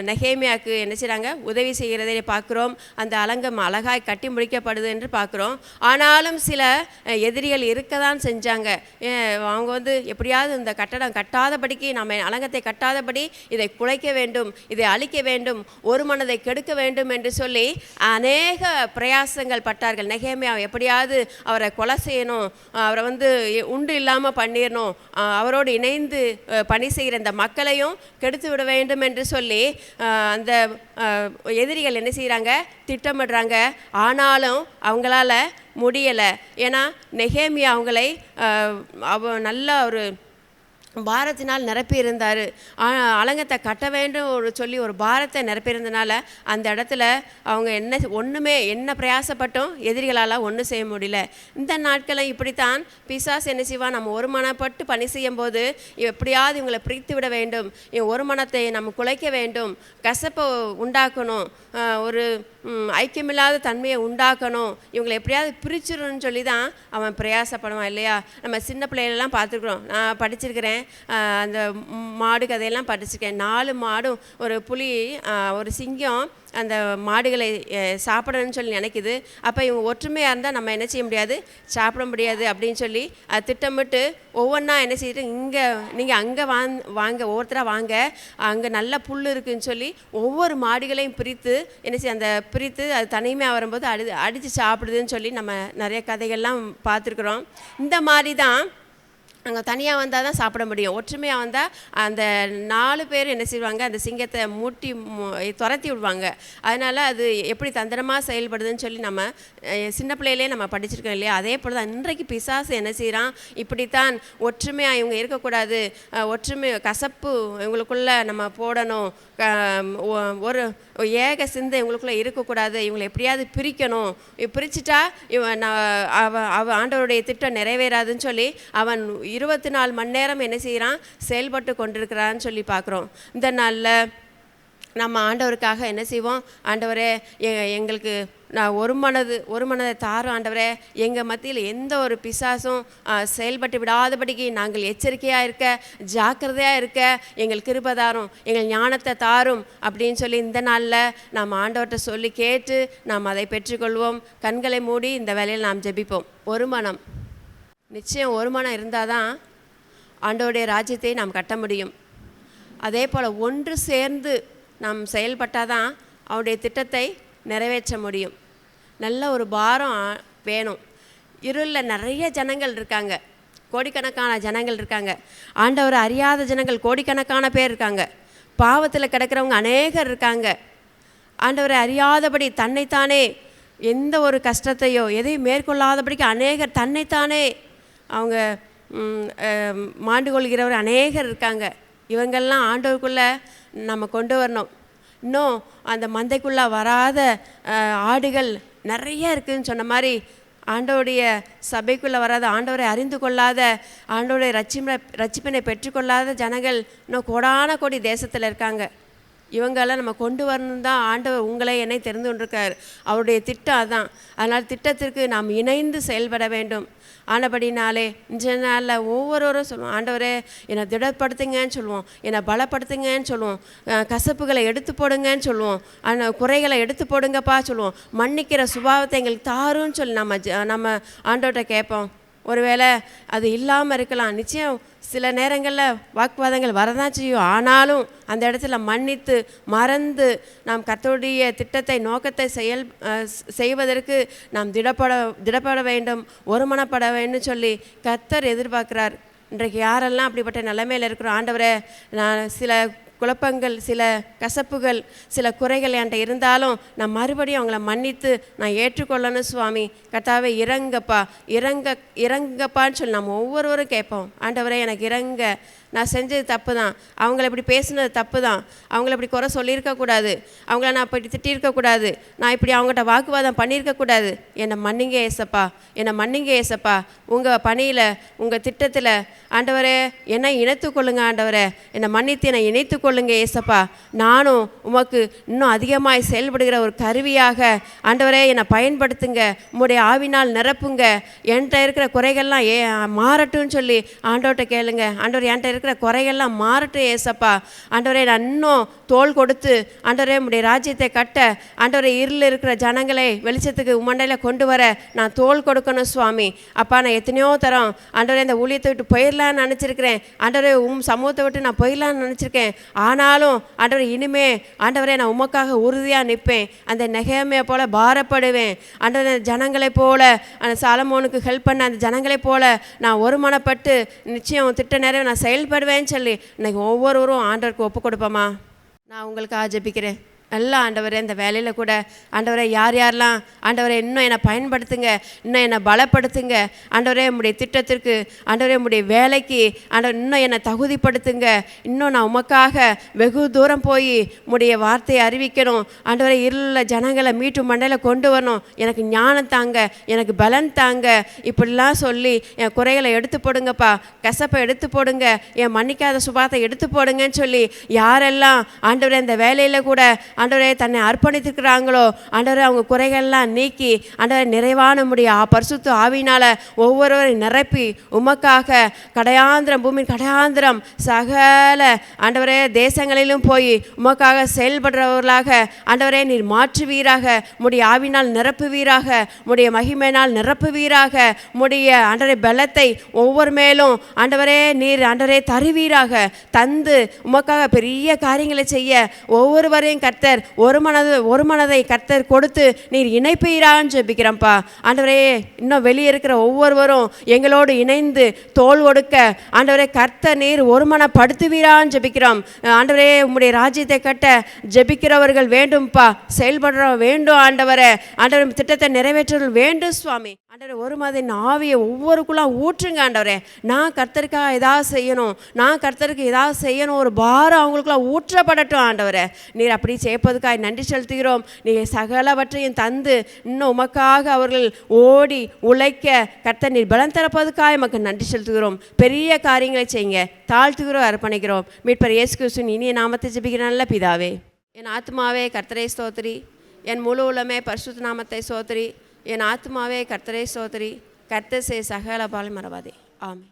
நெகேமியாவுக்கு என்ன செய்கிறாங்க, உதவி செய்கிறதை பார்க்குறோம். அந்த அலங்கம் அழகாய் கட்டி முடிக்கப்படுது என்று பார்க்குறோம். ஆனாலும் சில எதிரிகள் இருக்க தான் செஞ்சாங்க. அவங்க எப்படியாவது இந்த கட்டடம் கட்டாதபடிக்கு, நம்ம அலங்கத்தை கட்டாதபடி இதை குலைக்க வேண்டும், இதை அழிக்க வேண்டும், ஒரு மனதை கெடுக்க வேண்டும் என்று சொல்லி அநேக பிரயாசங்கள் பட்டார்கள். நெகேமியா எப்படியாவது அவரை கொலை செய்யணும், அவரை உண்டு இல்லாமல் பண்ணிடணும், அவரோடு இணைந்து பணி செய்கிற இந்த மக்களையும் கெடுத்து விட வேண்டும் என்று சொல்லி அந்த எதிரிகள் என்ன செய்கிறாங்க, திட்டமிடுறாங்க. ஆனாலும் அவங்களால முடியலை. ஏன்னா நெகேமியா அவங்களை நல்ல ஒரு பாரத்தினால் நிரப்பி இருந்தார். அலங்கத்தை கட்ட வேண்டும் சொல்லி ஒரு பாரத்தை நிரப்பியிருந்தனால அந்த இடத்துல அவங்க என்ன பிரயாசப்பட்டும் எதிரிகளால் ஒன்றும் செய்ய முடியல. இந்த நாட்களை இப்படித்தான் பிசாசு என்ன செய்வான், நம்ம ஒரு மனப்பட்டு பணி செய்யும் போது எப்படியாவது இவங்களை பிரித்து விட வேண்டும், ஒரு மனத்தை நம்ம குலைக்க வேண்டும், கசப்பை உண்டாக்கணும், ஒரு ஐக்கியமில்லாத தன்மையை உண்டாக்கணும், இவங்களை எப்படியாவது பிரிச்சிடணும்னு சொல்லி தான் அவன் பிரயாசப்படுவான் இல்லையா. நம்ம சின்ன பிள்ளைகளெல்லாம் பார்த்துருக்குறோம். நான் படிச்சிருக்கிறேன், அந்த மாடு கதையெல்லாம் படிச்சிருக்கேன். 4 மாடும் ஒரு புலி ஒரு சிங்கம் அந்த மாடுகளை சாப்பிடணும்னு சொல்லி நினைக்குது. அப்போ இவங்க ஒற்றுமையாக இருந்தால் நம்ம என்ன செய்ய முடியாது, சாப்பிட முடியாது அப்படின்னு சொல்லி அது திட்டமிட்டு ஒவ்வொன்றா என்ன செய்யுது, நீங்கள் அங்கே வாங்க ஒவ்வொருத்தராக வாங்க, அங்கே நல்ல புல் இருக்குதுன்னு சொல்லி ஒவ்வொரு மாடுகளையும் பிரித்து என்ன செய்ய, அந்த பிரித்து அது தனிமையாக வரும்போது அடித்து சாப்பிடுதுன்னு சொல்லி நம்ம நிறைய கதைகள்லாம் பார்த்துருக்குறோம். இந்த மாதிரி தான் அங்கே தனியாக வந்தால் தான் சாப்பிட முடியும். ஒற்றுமையாக வந்தால் அந்த 4 பேர் என்ன செய்வாங்க, அந்த சிங்கத்தை துரத்தி விடுவாங்க. அதனால் அது எப்படி தந்திரமாக செயல்படுதுன்னு சொல்லி நம்ம சின்ன பிள்ளையிலே நம்ம படிச்சிருக்கோம் இல்லையா. அதே போல் தான் இன்றைக்கு பிசாசு என்ன செய்கிறான், இப்படித்தான் ஒற்றுமையாக இவங்க இருக்கக்கூடாது, கசப்பு இவங்களுக்குள்ளே நம்ம போடணும், ஒரு ஏக சிந்தை இவங்களுக்குள்ளே இருக்கக்கூடாது, இவங்களை எப்படியாவது பிரிக்கணும், பிரிச்சுட்டா அவன் ஆண்டவருடைய திட்டம் நிறைவேறாதுன்னு சொல்லி அவன் 24 மணி நேரம் என்ன செய்கிறான், செயல்பட்டு கொண்டிருக்கிறான்னு சொல்லி பார்க்குறோம். இந்த நாளில் நம்ம ஆண்டவருக்காக என்ன செய்வோம், ஆண்டவரே எங்களுக்கு நான் ஒரு மனதை தாரும் ஆண்டவரே, எங்கள் மத்தியில் எந்த ஒரு பிசாசும் செயல்பட்டு விடாதபடிக்கு நாங்கள் எச்சரிக்கையாக இருக்க, ஜாக்கிரதையாக இருக்க எங்கள் கிருபை தாரும், எங்கள் ஞானத்தை தாரும் அப்படின்னு சொல்லி இந்த நாளில் நாம் ஆண்டவர்கிட்ட சொல்லி கேட்டு நாம் அதை பெற்றுக்கொள்வோம். கண்களை மூடி இந்த வேலையில் நாம் ஜெபிப்போம். ஒரு மனம், நிச்சயம் ஒரு மனம் இருந்தால் தான் ஆண்டவருடைய ராஜ்யத்தை நாம் கட்ட முடியும். அதே போல் ஒன்று சேர்ந்து நாம் செயல்பட்டால் தான் அவருடைய திட்டத்தை நிறைவேற்ற முடியும். நல்ல ஒரு பாரம் வேணும். இருளில் நிறைய ஜனங்கள் இருக்காங்க, கோடிக்கணக்கான ஜனங்கள் இருக்காங்க. ஆண்டவரை அறியாத ஜனங்கள் கோடிக்கணக்கான பேர் இருக்காங்க. பாவத்தில் கிடக்கிறவங்க அநேகர் இருக்காங்க. ஆண்டவரை அறியாதபடி தன்னைத்தானே எந்த ஒரு கஷ்டத்தையோ எதையும் மேற்கொள்ளாதபடிக்கு அநேகர் தன்னைத்தானே அவங்க மாண்டு கொள்கிறவர் அநேகர் இருக்காங்க. இவங்கெல்லாம் ஆண்டவருக்குள்ளே நம்ம கொண்டு வரணும். இன்னும் அந்த மந்தைக்குள்ளே வராத ஆடுகள் நிறைய இருக்குதுன்னு சொன்ன மாதிரி ஆண்டவருடைய சபைக்குள்ளே வராத, ஆண்டவரை அறிந்து கொள்ளாத, ஆண்டவருடைய ரட்சிப்பினை பெற்றுக்கொள்ளாத ஜனங்கள் இன்னும் கோடான கோடி தேசத்தில் இருக்காங்க. இவங்கெல்லாம் நம்ம கொண்டு வரணும் தான் ஆண்டவர் உங்களை என்னை தெரிந்து கொண்டிருக்கார். அவருடைய திட்டம் அதான். அதனால் திட்டத்திற்கு நாம் இணைந்து செயல்பட வேண்டும். ஆனபடினாலே இந்த நாளில் ஒவ்வொருவரும் சொல்லுவோம், ஆண்டவரே என்னை திடப்படுத்துங்கன்னு சொல்லுவோம், என்னை பலப்படுத்துங்கன்னு சொல்லுவோம், கசப்புகளை எடுத்து போடுங்கன்னு சொல்லுவோம், அந்த குறைகளை எடுத்து போடுங்கப்பா சொல்லுவோம், மன்னிக்கிற சுபாவத்தை எங்களுக்கு தாருன்னு சொல்லி நம்ம ஆண்டவர்கிட்ட கேட்போம். ஒருவேளை அது இல்லாமல் இருக்கலாம். நிச்சயம் சில நேரங்களில் வாக்குவாதங்கள் வரதான் செய்யும். ஆனாலும் அந்த இடத்துல மன்னித்து மறந்து கர்த்தருடைய திட்டத்தை நோக்கத்தை செய்வதற்கு நாம் திடப்பட வேண்டும், ஒருமனப்பட வேண்டும் சொல்லி கர்த்தர் எதிர்பார்க்கிறார். இன்றைக்கு யாரெல்லாம் அப்படிப்பட்ட நிலைமையில் இருக்கிறோம், ஆண்டவரே நான் சில குழப்பங்கள், சில கசப்புகள், சில குறைகள் என்கிட்ட இருந்தாலும் நான் மறுபடியும் அவங்கள மன்னித்து நான் ஏற்றுக்கொள்ளணும் சுவாமி. கர்த்தாவே இறங்கப்பான்னு சொல்லி நம்ம ஒவ்வொருவரும் கேட்போம். ஆண்டவரே எனக்கு இறங்க, நான் செஞ்சது தப்பு தான், அவங்கள இப்படி பேசுனது தப்பு தான், அவங்கள இப்படி குறை சொல்லியிருக்கக்கூடாது, அவங்கள நான் இப்படி திட்டியிருக்கக்கூடாது, நான் இப்படி அவங்ககிட்ட வாக்குவாதம் பண்ணியிருக்கக்கூடாது, என்னை மன்னிங்க ஏசப்பா, என்னை மன்னிங்க ஏசப்பா. உங்கள் பணியில், உங்கள் திட்டத்தில் ஆண்டவரே என்னை இணைத்துக்கொள்ளுங்க, ஆண்டவரே என்னை மன்னித்து என்னை இணைத்துக்கொள்ளுங்க ஏசப்பா. நானும் உமக்கு இன்னும் அதிகமாய் செயல்படுகிற ஒரு கருவியாக ஆண்டவரே என்னை பயன்படுத்துங்க, உம்முடைய ஆவினால் நிரப்புங்க, என்கிட்ட இருக்கிற குறைகள்லாம் மாறட்டும்னு சொல்லி ஆண்டவர்கிட்ட கேளுங்க. ஆண்டவர் என்கிட்ட இருக்கிற குறைகள்லாம் மாறட்டும் ஏசப்பா. ஆண்டவரே நான் இன்னும் தோள் கொடுத்து ஆண்டவரே உம்முடைய ராஜ்யத்தை கட்ட, ஆண்டவரே இருளில் இருக்கிற ஜனங்களை வெளிச்சத்துக்கு உமண்டையில் கொண்டு வர நான் தோள் கொடுக்கணும் சுவாமி. அப்பா நான் எத்தனையோ தரம் ஆண்டவரே இந்த ஊழியத்தை விட்டு போயிடலான்னு நினச்சிருக்கிறேன், ஆண்டவரே சமூகத்தை விட்டு நான் போயிடலான்னு நினச்சிருக்கேன். ஆனாலும் ஆண்டவரே இனிமே ஆண்டவரே நான் உமக்காக உறுதியாக நிற்பேன், அந்த நெகேமியா போல பாரப்படுவேன். ஆண்டவரே ஜனங்களை போல, அந்த சாலமோனுக்கு ஹெல்ப் பண்ண அந்த ஜனங்களை போல நான் ஒருமனப்பட்டு நிச்சயம் திட்ட நேரம் நான் செயல்படுவேன்னு சொல்லி இன்னைக்கு ஒவ்வொருவரும் ஆண்டவருக்கு ஒப்பு கொடுப்போமா. நான் உங்களுக்கு ஜெபிக்கிறேன். நல்லா ஆண்டவரே இந்த வேலையில் கூட ஆண்டவரே யாரெல்லாம் ஆண்டவரே இன்னும் என்னை பயன்படுத்துங்க, இன்னும் என்னை பலப்படுத்துங்க ஆண்டவரே, உம்முடைய திட்டத்திற்கு ஆண்டவரே, உம்முடைய வேலைக்கு ஆண்டவர் இன்னும் என்னை தகுதிப்படுத்துங்க. இன்னும் நான் உமக்காக வெகு தூரம் போய் உம்முடைய வார்த்தையை அறிவிக்கணும் ஆண்டவரே. இருள ஜனங்களை மீட்டு மண்டையில் கொண்டு வரணும், எனக்கு ஞானம் தாங்க, எனக்கு பலன் தாங்க, இப்படிலாம் சொல்லி என் குறைகளை எடுத்து போடுங்கப்பா, கசப்பை எடுத்து போடுங்க, என் மன்னிக்காத சுபாத்தை எடுத்து போடுங்கன்னு சொல்லி யாரெல்லாம் ஆண்டவரே இந்த வேலையில் கூட ஆண்டவரே தன்னை அர்ப்பணித்துக்கிறாங்களோ ஆண்டவரே, அவங்க குறைகள்லாம் நீக்கி ஆண்டவரே நிறைவான முடிய பரிசுத்த ஆவியினால் ஒவ்வொருவரையும் நிரப்பி உமக்காக கடையாந்திரம், பூமியின் கடையாந்திரம் சகல ஆண்டவரே தேசங்களிலும் போய் உமக்காக செயல்படுறவர்களாக ஆண்டவரே நீர் மாற்றுவீராக, முடிய ஆவினால் நிரப்புவீராக, முடிய மகிமையினால் நிரப்புவீராக, முடிய ஆண்டவரே பலத்தை ஒவ்வொரு மேலும் ஆண்டவரே நீர் ஆண்டவரே தருவீராக. தந்து உமக்காக பெரிய காரியங்களை செய்ய ஒவ்வொருவரையும் கர்த்தர் ஒரு மனதை கர்த்தர் கொடுத்து நீர் இணைப்பீரான்னு ஜெபிக்கிறோம்ப்பா. ஆண்டவரே இன்னும் வெளியே இருக்கிற ஒவ்வொருவரும் எங்களோடு இணைந்து தோள் கொடுக்க ஆண்டவரே கர்த்தர் நீர் ஒருமனப்படுத்துவீரான்னு ஜெபிக்கிறோம். ஆண்டவரே உம்முடைய ராஜ்யத்தை கட்ட ஜெபிக்கிறவர்கள் வேண்டும்ப்பா, செயல்படுற வேண்டும் ஆண்டவரே. ஆண்டவரே திட்டத்தை நிறைவேற்றவர்கள் வேண்டும் சுவாமி. ஆண்டவரே ஒரு மாதிரி ஆவியை ஒவ்வொருக்குள்ளாம் ஊற்றுங்க ஆண்டவரே. நான் கர்த்தருக்காக ஏதாவது செய்யணும், நான் கர்த்தருக்கு ஏதாவது செய்யணும், ஒரு பாரம் அவங்களுக்குலாம் ஊற்றப்படட்டும் ஆண்டவரே. நீர் அப்படி சேர்ப்பதுக்காக நன்றி செலுத்துகிறோம். நீர் சகலவற்றையும் தந்து இன்னும் உமக்காக அவர்கள் ஓடி உழைக்க கர்த்தர் நீர் பலன் தரப்பதுக்காக எமக்கு நன்றி செலுத்துகிறோம். பெரிய காரியங்களை செய்யுங்க, தாழ்த்துகிறோம், அர்ப்பணிக்கிறோம். மீட்பர் இயேசு கிறிஸ்துவின் இனிய நாமத்தை ஜெபிக்கிற நல்ல பிதாவே. என் ஆத்மாவே கர்த்தரை ஸ்தோத்திரி, என் முழு உள்ளமே பரிசுத்த நாமத்தை ஸ்தோத்திரி, என் ஆத்மாவே கர்த்தரை ஸ்தோத்திரி, கர்த்தர் செய் சகல பால் மறவாதே. ஆமென்.